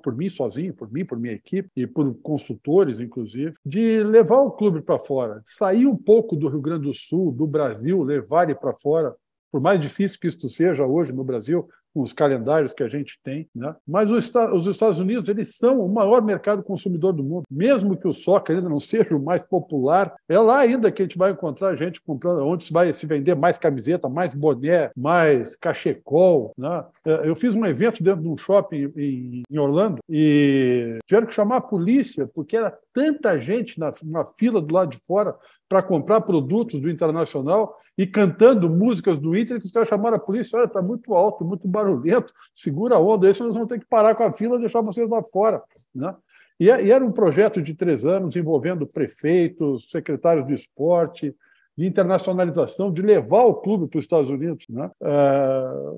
por mim sozinho, por minha equipe e por consultores, inclusive, de levar o clube para fora, de sair um pouco do Rio Grande do Sul, do Brasil, levar ele para fora, por mais difícil que isto seja hoje no Brasil, com os calendários que a gente tem, né? Mas os Estados Unidos, eles são o maior mercado consumidor do mundo. Mesmo que o soccer ainda não seja o mais popular, é lá ainda que a gente vai encontrar gente comprando, onde se vai se vender mais camiseta, mais boné, mais cachecol, né? Eu fiz um evento dentro de um shopping em Orlando e tiveram que chamar a polícia, porque era tanta gente na fila do lado de fora para comprar produtos do Internacional e cantando músicas do Inter, que os caras chamaram a polícia. Olha, está muito alto, muito barulhento, segura a onda, esse nós vamos ter que parar com a fila e deixar vocês lá fora, né? E era um projeto de 3 anos envolvendo prefeitos, secretários do esporte, de internacionalização, de levar o clube para os Estados Unidos, né?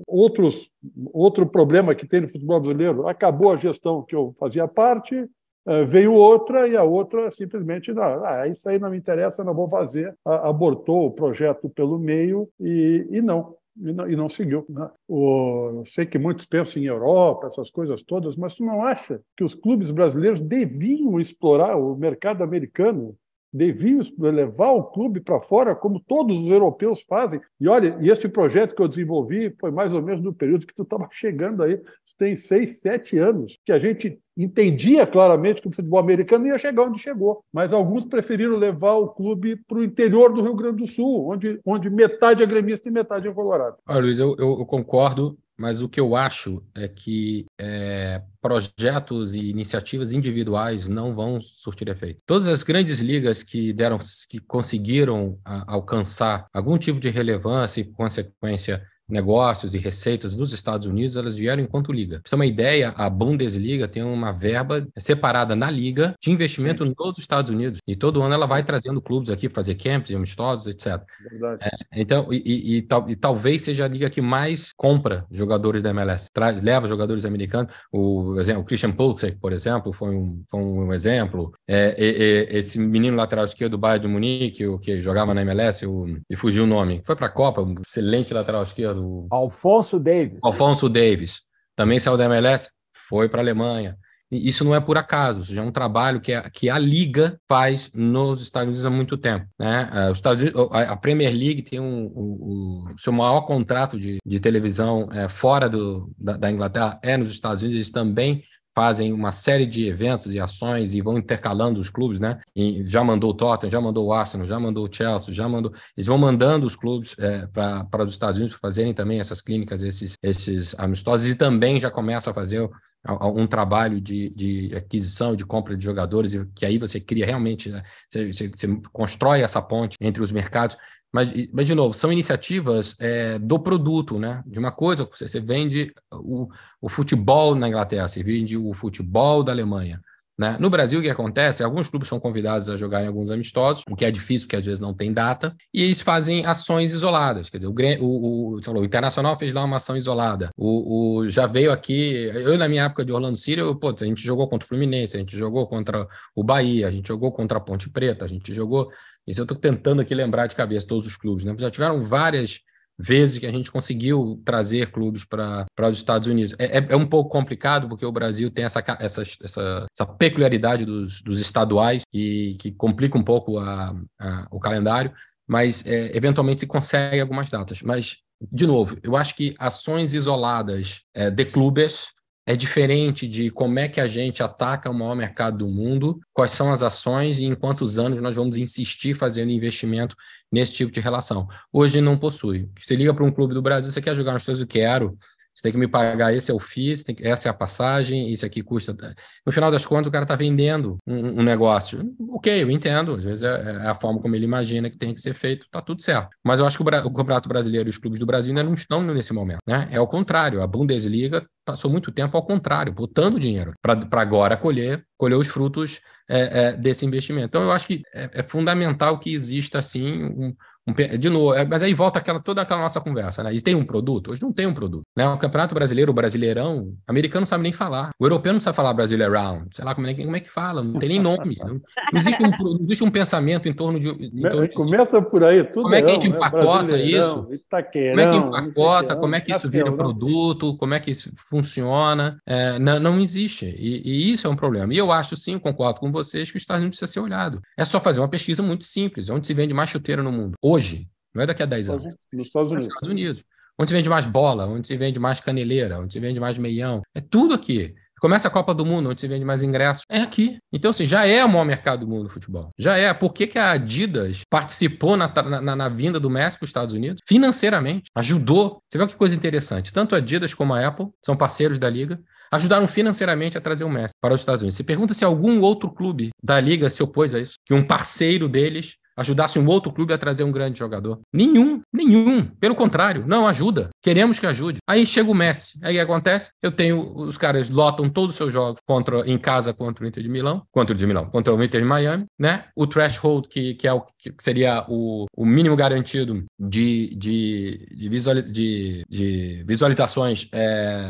Outro problema que tem no futebol brasileiro, acabou a gestão que eu fazia parte, veio outra, e a outra simplesmente, isso aí não me interessa, não vou fazer, abortou o projeto pelo meio e não seguiu, né? Eu sei que muitos pensam em Europa, essas coisas todas, mas tu não acha que os clubes brasileiros deviam explorar o mercado americano, deviam levar o clube para fora, como todos os europeus fazem? E olha, este projeto que eu desenvolvi foi mais ou menos no período que tu estava chegando aí, tem 6, 7 anos, que a gente entendia claramente que o futebol americano ia chegar onde chegou, mas alguns preferiram levar o clube para o interior do Rio Grande do Sul, onde metade é gremista e metade é colorado. Luiz, eu concordo, mas o que eu acho é que projetos e iniciativas individuais não vão surtir efeito. Todas as grandes ligas que conseguiram alcançar algum tipo de relevância e, por consequência, negócios e receitas dos Estados Unidos, elas vieram enquanto liga. Pra você ter uma ideia, a Bundesliga tem uma verba separada na liga de investimento nos Estados Unidos. E todo ano ela vai trazendo clubes aqui para fazer camps e amistosos, etc. Então, talvez seja a liga que mais compra jogadores da MLS. Leva jogadores americanos. O Christian Pulisic, por exemplo, foi um exemplo. Esse menino lateral esquerdo do Bayern de Munique, o que jogava na MLS, e fugiu o nome. Foi para a Copa, um excelente lateral esquerdo. Alphonso Davies. Também saiu da MLS, foi para a Alemanha. E isso não é por acaso, isso já é um trabalho que a Liga faz nos Estados Unidos há muito tempo, né? Os Estados Unidos, a Premier League tem o seu maior contrato de televisão fora da Inglaterra nos Estados Unidos. Eles também fazem uma série de eventos e ações e vão intercalando os clubes, né? E já mandou o Tottenham, já mandou o Arsenal, já mandou o Chelsea, eles vão mandando os clubes para os Estados Unidos fazerem também essas clínicas, esses amistosos, e também já começa a fazer um trabalho de aquisição, de compra de jogadores, que aí você cria realmente, né? Você constrói essa ponte entre os mercados. Mas, de novo, são iniciativas do produto, né? De uma coisa, você vende o futebol na Inglaterra, você vende o futebol da Alemanha, né? No Brasil, o que acontece? Alguns clubes são convidados a jogar em alguns amistosos, o que é difícil, porque às vezes não tem data, e eles fazem ações isoladas. Quer dizer, o Internacional fez lá uma ação isolada. Já veio aqui, na minha época de Orlando City, a gente jogou contra o Fluminense, a gente jogou contra o Bahia, a gente jogou contra a Ponte Preta, a gente jogou... Isso eu estou tentando aqui lembrar de cabeça todos os clubes, né? Já tiveram várias vezes que a gente conseguiu trazer clubes para os Estados Unidos. É um pouco complicado, porque o Brasil tem essa peculiaridade dos estaduais que complica um pouco o calendário, mas eventualmente se consegue algumas datas. Mas, de novo, eu acho que ações isoladas de clubes é diferente de como é que a gente ataca o maior mercado do mundo, quais são as ações e em quantos anos nós vamos insistir fazendo investimento nesse tipo de relação. Hoje não possui. Você liga para um clube do Brasil, você quer jogar nos Estados Unidos? Eu quero. Você tem que me pagar, esse é o FII, essa é a passagem, isso aqui custa... No final das contas, o cara está vendendo um negócio. Ok, eu entendo, às vezes é a forma como ele imagina que tem que ser feito, está tudo certo. Mas eu acho que o Campeonato Brasileiro e os clubes do Brasil ainda não estão nesse momento, né? É ao contrário, a Bundesliga passou muito tempo ao contrário, botando dinheiro para agora colher os frutos desse investimento. Então, eu acho que é fundamental que exista, assim, de novo, mas aí volta toda aquela nossa conversa, né? E tem um produto? Hoje não tem um produto, né? O Campeonato Brasileiro, o Brasileirão, o americano não sabe nem falar. O europeu não sabe falar Brasileirão. Sei lá como é que fala, não tem nem nome. Não existe um pensamento em torno de... Começa por aí, tudo. Como é que a gente empacota isso? Itaquerão, como é que empacota? Como é que isso vira produto? Como é que isso funciona? Não existe. E isso é um problema. E eu acho, sim, concordo com vocês, que o Estados Unidos precisa ser olhado. É só fazer uma pesquisa muito simples. Onde se vende mais chuteira no mundo? Hoje, não é daqui a 10 anos. Nos Estados Unidos. Nos Estados Unidos. Onde se vende mais bola, onde se vende mais caneleira, onde se vende mais meião. É tudo aqui. Começa a Copa do Mundo, onde se vende mais ingressos. É aqui. Então, assim, já é o maior mercado do mundo do futebol. Já é. Por que a Adidas participou na vinda do Messi para os Estados Unidos? Financeiramente. Ajudou. Você vê que coisa interessante. Tanto a Adidas como a Apple são parceiros da Liga. Ajudaram financeiramente a trazer o Messi para os Estados Unidos. Você pergunta se algum outro clube da Liga se opôs a isso. Que um parceiro deles ajudasse um outro clube a trazer um grande jogador. Nenhum. Pelo contrário, não ajuda. Queremos que ajude. Aí chega o Messi. Aí o que acontece? Os caras lotam todos os seus jogos em casa contra o Inter de Milão, contra o Inter de Miami, né? O threshold, que seria o mínimo garantido de visualizações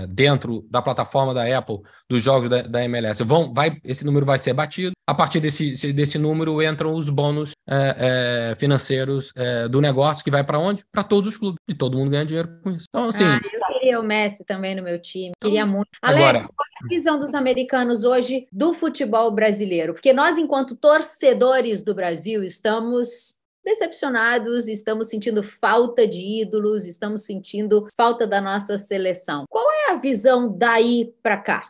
dentro da plataforma da Apple dos jogos da MLS. Esse número vai ser batido. A partir desse número entram os bônus financeiros do negócio, que vai para onde? Para todos os clubes. E todo mundo ganha dinheiro com isso. Então, assim... eu queria o Messi também no meu time. Queria muito. Alex, qual é a visão dos americanos hoje do futebol brasileiro? Porque nós, enquanto torcedores do Brasil, estamos decepcionados, estamos sentindo falta de ídolos, estamos sentindo falta da nossa seleção. Qual é a visão daí para cá?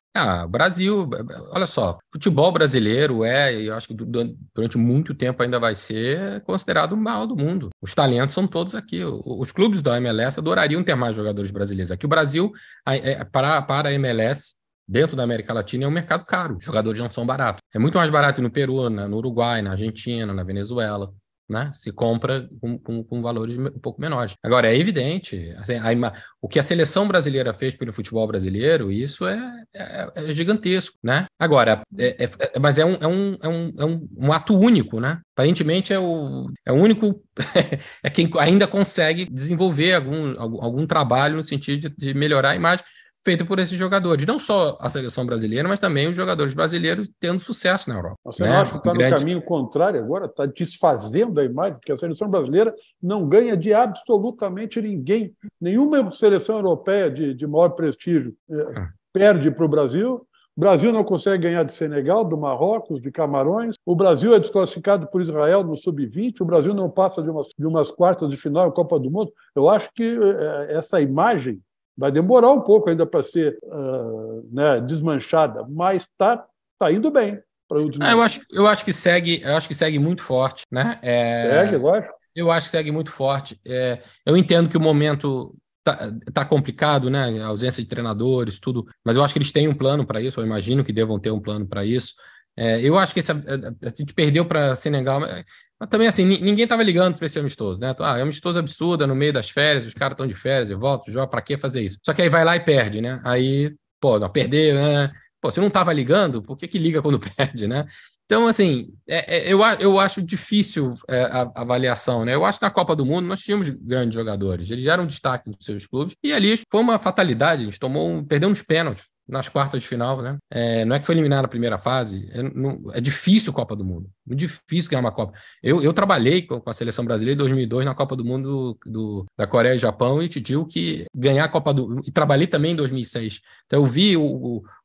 Brasil, olha só, futebol brasileiro eu acho que durante muito tempo ainda vai ser considerado o maior do mundo. Os talentos são todos aqui. Os clubes da MLS adorariam ter mais jogadores brasileiros. Aqui o Brasil, para a MLS, dentro da América Latina, é um mercado caro. Os jogadores não são baratos. É muito mais barato no Peru, no Uruguai, na Argentina, na Venezuela. né? Se compra com valores um pouco menores. Agora, é evidente, assim, o que a seleção brasileira fez pelo futebol brasileiro, isso é gigantesco, né? Agora, mas é um ato único, né? Aparentemente é o único, é quem ainda consegue desenvolver algum trabalho no sentido de melhorar a imagem feita por esses jogadores. Não só a seleção brasileira, mas também os jogadores brasileiros tendo sucesso na Europa. Você não acha que está no caminho contrário agora? Está desfazendo a imagem? Porque a seleção brasileira não ganha de absolutamente ninguém. Nenhuma seleção europeia de maior prestígio perde para o Brasil. O Brasil não consegue ganhar de Senegal, do Marrocos, de Camarões. O Brasil é desclassificado por Israel no Sub-20. O Brasil não passa de umas quartas de final da Copa do Mundo. Eu acho que essa imagem vai demorar um pouco ainda para ser desmanchada, mas está indo bem. Eu acho que segue muito forte, né? Segue, lógico. Eu acho que segue muito forte. Eu entendo que o momento tá complicado, né? A ausência de treinadores, tudo, mas eu acho que eles têm um plano para isso. Eu imagino que devam ter um plano para isso. Eu acho que a gente perdeu para Senegal, mas também assim, ninguém estava ligando para esse amistoso, né? É um amistoso absurdo, no meio das férias, os caras estão de férias e voltam, joga, para que fazer isso? Só que aí vai lá e perde, né? Aí, não, perdeu, né? Você não estava ligando, por que liga quando perde, né? Então, assim, eu acho difícil a avaliação, né? Eu acho que na Copa do Mundo nós tínhamos grandes jogadores, eles eram destaque dos seus clubes, e ali foi uma fatalidade, a gente perdeu uns pênaltis nas quartas de final, né? Não é que foi eliminado na primeira fase, é difícil a Copa do Mundo, muito difícil ganhar uma Copa. Eu trabalhei com a seleção brasileira em 2002 na Copa do Mundo da Coreia e Japão e te digo que ganhar a Copa do Mundo, e trabalhei também em 2006, então eu vi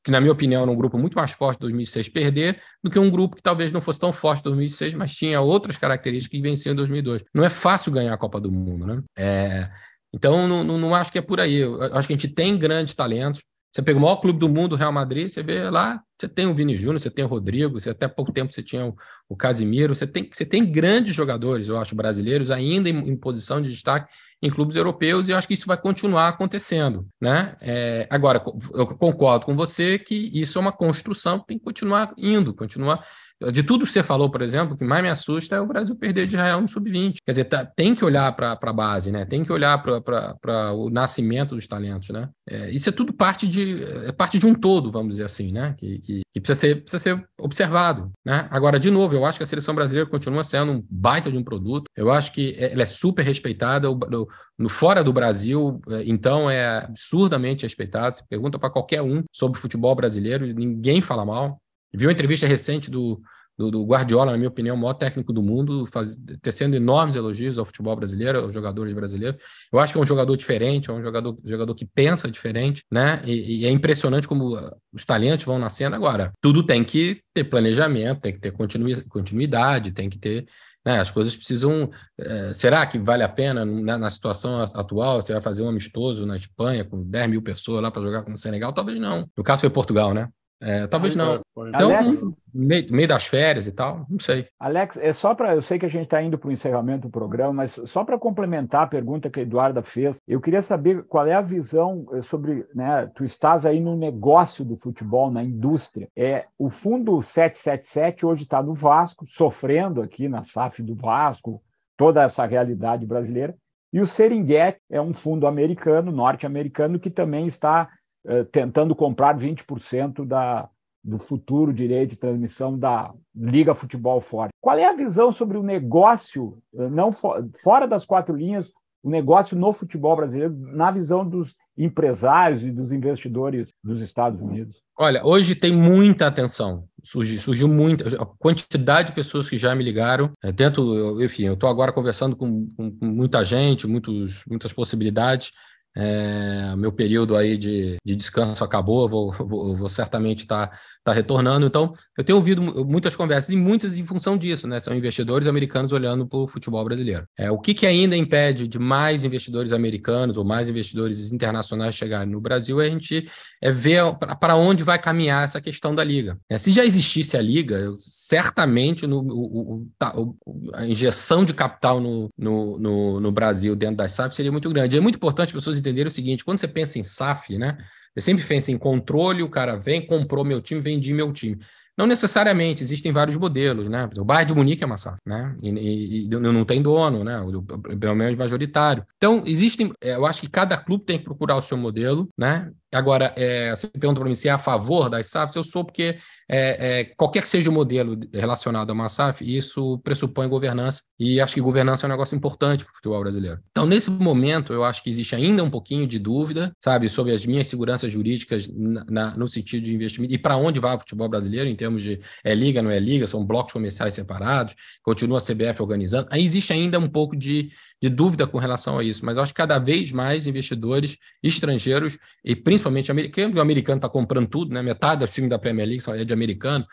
que na minha opinião era um grupo muito mais forte em 2006 perder do que um grupo que talvez não fosse tão forte em 2006, mas tinha outras características que venciam em 2002. Não é fácil ganhar a Copa do Mundo, né? Então não acho que é por aí, eu acho que a gente tem grandes talentos. Você pega o maior clube do mundo, o Real Madrid, você vê lá, você tem o Vini Júnior, você tem o Rodrigo, até pouco tempo você tinha o Casimiro, você tem grandes jogadores, eu acho, brasileiros, ainda em posição de destaque em clubes europeus, e eu acho que isso vai continuar acontecendo, né? Agora, eu concordo com você que isso é uma construção que tem que continuar indo, De tudo que você falou, por exemplo, o que mais me assusta é o Brasil perder de Israel no Sub-20. Quer dizer, tem que olhar para a base, né? Tem que olhar para o nascimento dos talentos, né? Isso é tudo parte de um todo, vamos dizer assim, né? Que precisa ser observado, né? Agora, de novo, eu acho que a seleção brasileira continua sendo um baita de um produto. Eu acho que ela é super respeitada. Fora do Brasil, então, é absurdamente respeitada. Você pergunta para qualquer um sobre futebol brasileiro, ninguém fala mal. Vi uma entrevista recente do Guardiola, na minha opinião, o maior técnico do mundo, tecendo enormes elogios ao futebol brasileiro, aos jogadores brasileiros. Eu acho que é um jogador diferente, é um jogador que pensa diferente, né? E é impressionante como os talentos vão nascendo. Agora, tudo tem que ter planejamento, tem que ter continuidade, tem que ter... As coisas precisam... será que vale a pena, na situação atual, você vai fazer um amistoso na Espanha com 10 mil pessoas lá para jogar com o Senegal? Talvez não. No caso foi Portugal, né? Talvez não. Então, Alex, meio das férias e tal, não sei. Alex, eu sei que a gente está indo para o encerramento do programa, mas só para complementar a pergunta que a Eduarda fez, eu queria saber qual é a visão sobre, né, tu estás aí no negócio do futebol, na indústria. O Fundo 777 hoje está no Vasco, sofrendo aqui na SAF do Vasco, toda essa realidade brasileira, e o Serengeti é um fundo americano, norte-americano, que também está tentando comprar 20% do futuro direito de transmissão da Liga Futebol Forte. Qual é a visão sobre o negócio, não fora das quatro linhas, o negócio no futebol brasileiro, na visão dos empresários e dos investidores dos Estados Unidos? Olha, hoje tem muita atenção. Surgiu muita... A quantidade de pessoas que já me ligaram. Enfim, eu estou agora conversando com muita gente, muitas possibilidades. Meu período aí de descanso acabou, vou certamente estar retornando. Então, eu tenho ouvido muitas conversas, e muitas em função disso, né? São investidores americanos olhando para o futebol brasileiro. O que ainda impede de mais investidores americanos ou mais investidores internacionais chegarem no Brasil a gente ver para onde vai caminhar essa questão da Liga. Se já existisse a Liga, certamente a injeção de capital no Brasil dentro das SAF seria muito grande. É muito importante as pessoas entenderem o seguinte: quando você pensa em SAF, né? Você sempre pensa em controle, o cara vem, comprou meu time, vendi meu time. Não necessariamente, existem vários modelos, né? O Bayern de Munique é uma SAF, né? E não tem dono, né? Pelo menos majoritário. Então, eu acho que cada clube tem que procurar o seu modelo, né? Agora, você pergunta para mim se é a favor das SAFs, eu sou porque qualquer que seja o modelo relacionado a uma SAF, isso pressupõe governança, e acho que governança é um negócio importante para o futebol brasileiro. Então, nesse momento, eu acho que existe ainda um pouquinho de dúvida, sabe, sobre as minhas seguranças jurídicas no sentido de investimento, e para onde vai o futebol brasileiro, em termos de liga, não é liga, são blocos comerciais separados, continua a CBF organizando. Aí existe ainda um pouco de dúvida com relação a isso, mas eu acho que cada vez mais investidores estrangeiros, e principalmente americanos, o americano está comprando tudo, né? Metade dos times da Premier League é de americano,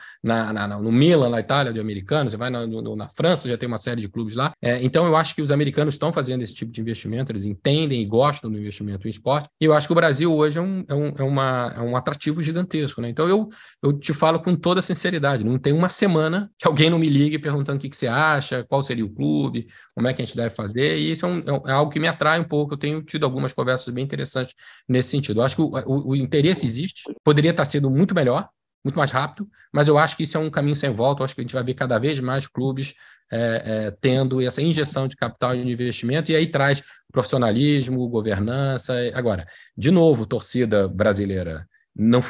no Milan, na Itália, de americano, você vai na França, já tem uma série de clubes lá. Então eu acho que os americanos estão fazendo esse tipo de investimento, eles entendem e gostam do investimento em esporte, e eu acho que o Brasil hoje é um atrativo gigantesco, né? Então eu te falo com toda sinceridade, não tem uma semana que alguém não me ligue perguntando o que você acha, qual seria o clube, como é que a gente deve fazer, e isso é algo que me atrai um pouco. Eu tenho tido algumas conversas bem interessantes nesse sentido. Eu acho que o interesse existe, poderia estar sendo muito melhor, muito mais rápido, mas eu acho que isso é um caminho sem volta. Eu acho que a gente vai ver cada vez mais clubes tendo essa injeção de capital e de investimento, e aí traz profissionalismo, governança. Agora, de novo, torcida brasileira, não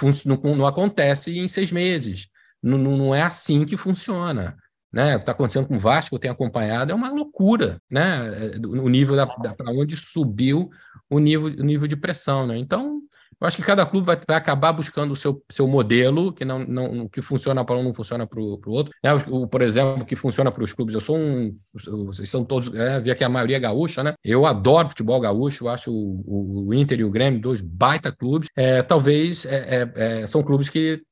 acontece em 6 meses, não é assim que funciona. Né? O que está acontecendo com o Vasco, eu tenho acompanhado, é uma loucura, né? O nível para onde subiu o nível de pressão, né? Então, eu acho que cada clube vai acabar buscando o seu modelo, que funciona para um, não funciona para o outro. Né? Por exemplo, que funciona para os clubes, vocês são todos, vi que a maioria é gaúcha, né? Eu adoro futebol gaúcho, eu acho o Inter e o Grêmio 2 baita clubes. Talvez são clubes que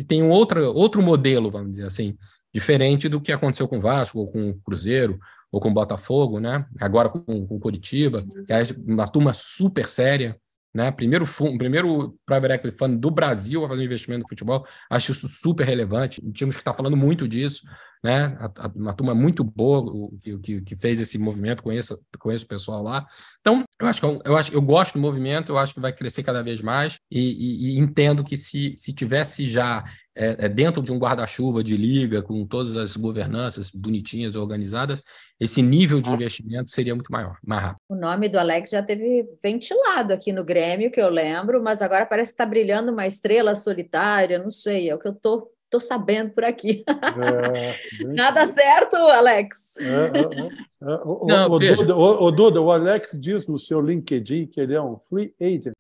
tenham outro modelo, vamos dizer assim, diferente do que aconteceu com o Vasco, ou com o Cruzeiro, ou com o Botafogo, né? Agora com o Coritiba, que é uma turma super séria, né? Primeiro private equity fund do Brasil a fazer um investimento no futebol, acho isso super relevante. Tínhamos que estar falando muito disso, né? Uma turma muito boa que fez esse movimento, conheço o pessoal lá. Então, eu gosto do movimento, eu acho que vai crescer cada vez mais, e entendo que se tivesse já dentro de um guarda-chuva de liga, com todas as governanças bonitinhas, organizadas, esse nível de investimento seria muito maior, mais rápido. O nome do Alex já teve ventilado aqui no Grêmio, que eu lembro, mas agora parece que está brilhando uma estrela solitária, não sei, é o que eu estou sabendo por aqui. Nada certo, Alex? Duda, o Alex diz no seu LinkedIn que ele é um free agent,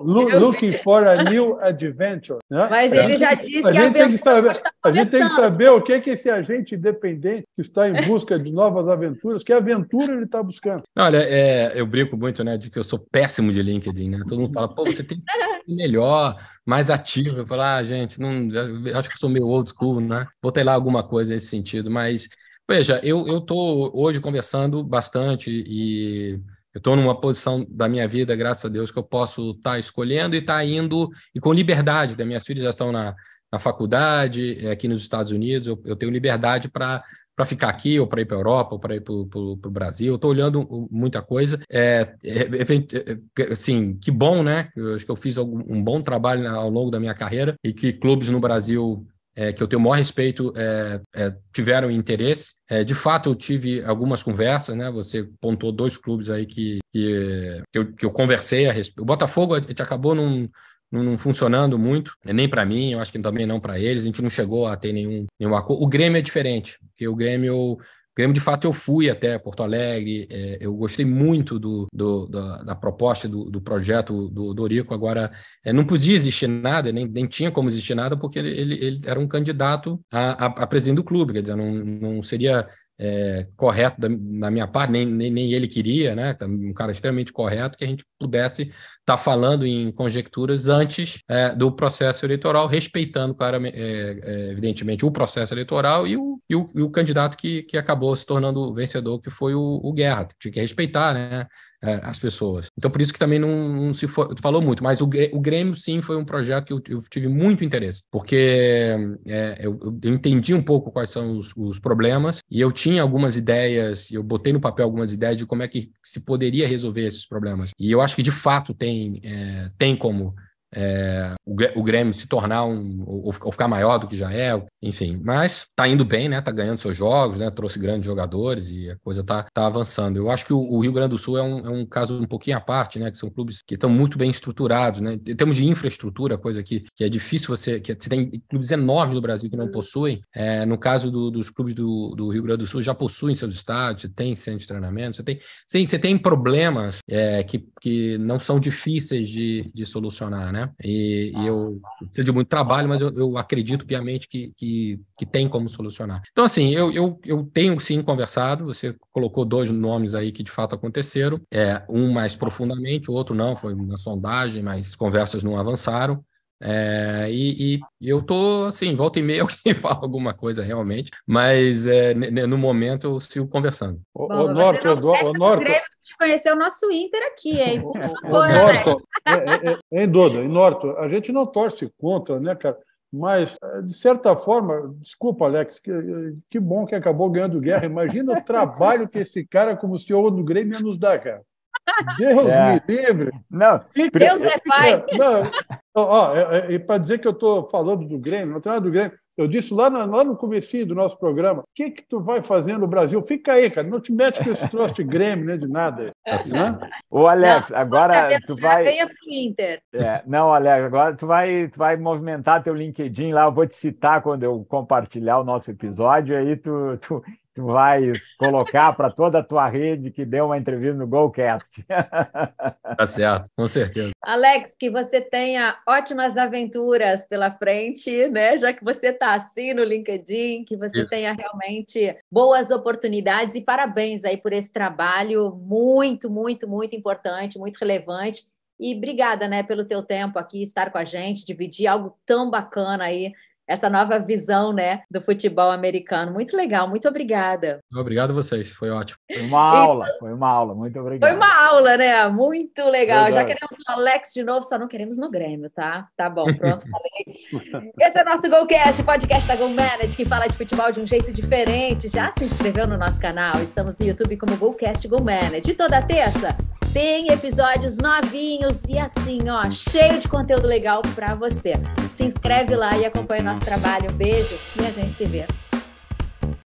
looking for a new adventure. Né? Mas ele já disse que a gente tem que saber o que esse agente independente que está em busca de novas aventuras, que aventura ele está buscando. Olha, eu brinco muito, né, de que eu sou péssimo de LinkedIn, né? Todo mundo fala, você tem que ser melhor, mais ativo. Eu falo, gente, eu acho que eu sou meio old school, né? Botei lá alguma coisa nesse sentido, mas veja, eu estou hoje conversando bastante, e eu estou numa posição da minha vida, graças a Deus, que eu posso estar escolhendo e estar indo, e com liberdade. Minhas filhas já estão na faculdade, aqui nos Estados Unidos, eu tenho liberdade para ficar aqui, ou para ir para a Europa, ou para ir para o Brasil. Eu estou olhando muita coisa. Assim, que bom, né? Eu acho que eu fiz um bom trabalho ao longo da minha carreira, e que clubes no Brasil que eu tenho o maior respeito tiveram interesse. De fato, eu tive algumas conversas, né? Você pontuou 2 clubes aí que eu conversei a respeito. O Botafogo acabou não funcionando muito, nem para mim, eu acho que também não para eles, a gente não chegou a ter nenhum acordo. O Grêmio é diferente, porque o Grêmio, de fato, eu fui até Porto Alegre, eu gostei muito da proposta do projeto do Dorico. Agora, não podia existir nada, nem tinha como existir nada, porque ele era um candidato a presidente do clube, quer dizer, não seria correto da minha parte, nem ele queria, né? Um cara extremamente correto, que a gente pudesse estar falando em conjecturas antes do processo eleitoral, respeitando, claramente, evidentemente, o processo eleitoral e o candidato que acabou se tornando vencedor, que foi o Guerra. Tinha que respeitar, né, as pessoas. Então, por isso que também não se falou muito, mas o Grêmio, sim, foi um projeto que eu tive muito interesse, porque eu entendi um pouco quais são os problemas, e eu tinha algumas ideias, eu botei no papel algumas ideias de como é que se poderia resolver esses problemas. E eu acho que, de fato, tem como o Grêmio se tornar ou ficar maior do que já é, enfim. Mas tá indo bem, né? Tá ganhando seus jogos, né? Trouxe grandes jogadores e a coisa tá avançando. Eu acho que o Rio Grande do Sul é um caso um pouquinho à parte, né? Que são clubes que estão muito bem estruturados, né? Em termos de infraestrutura, coisa que é difícil você tem clubes enormes no Brasil que não possuem. No caso dos clubes do Rio Grande do Sul, já possuem seus estádios, você tem centro de treinamento, você tem problemas que não são difíceis de solucionar, né? E eu preciso de muito trabalho, mas eu acredito piamente que tem como solucionar. Então, assim, eu tenho sim conversado, você colocou 2 nomes aí que de fato aconteceram, um mais profundamente, o outro não, foi uma sondagem, mas conversas não avançaram. E eu tô, assim, volta e meia alguém fala alguma coisa realmente, mas no momento eu sigo conversando. O Norton, de conhecer o nosso Inter aqui, hein? Por favor, Norton, em Norton, a gente não torce contra, né, cara? Mas, de certa forma, desculpa, Alex, que bom que acabou ganhando guerra. Imagina o trabalho que esse cara, como CEO do Grêmio, ia nos dar, cara. Deus me livre. Não, Deus é pai. E para dizer que eu estou falando do Grêmio, não tem nada do Grêmio, eu disse lá no comecinho do nosso programa, o que tu vai fazer no Brasil? Fica aí, cara, não te mete com esse troço de Grêmio, nem de nada. Né? Ô, Alex, agora tu vai... Venha pro Inter. Não, Alex, agora tu vai movimentar teu LinkedIn lá, eu vou te citar quando eu compartilhar o nosso episódio, aí tu vais colocar para toda a tua rede que deu uma entrevista no Golcast. Tá certo, com certeza. Alex, que você tenha ótimas aventuras pela frente, né? Já que você está assim no LinkedIn, que você tenha realmente boas oportunidades e parabéns aí por esse trabalho muito, muito, muito importante, muito relevante. E obrigada, né, pelo teu tempo aqui, estar com a gente, dividir algo tão bacana aí, essa nova visão, né, do futebol americano. Muito legal, muito obrigada. Obrigado a vocês, foi ótimo. Foi uma aula, muito obrigado. Foi uma aula, né? Muito legal. Verdade. Já queremos o Alex de novo, só não queremos no Grêmio, tá? Tá bom, pronto, falei. Esse é o nosso Golcast, podcast da GoManage, que fala de futebol de um jeito diferente. Já se inscreveu no nosso canal? Estamos no YouTube como Golcast GoManage. Toda terça tem episódios novinhos e assim, ó, cheio de conteúdo legal para você. Se inscreve lá e acompanha o nosso trabalho. Um beijo e a gente se vê.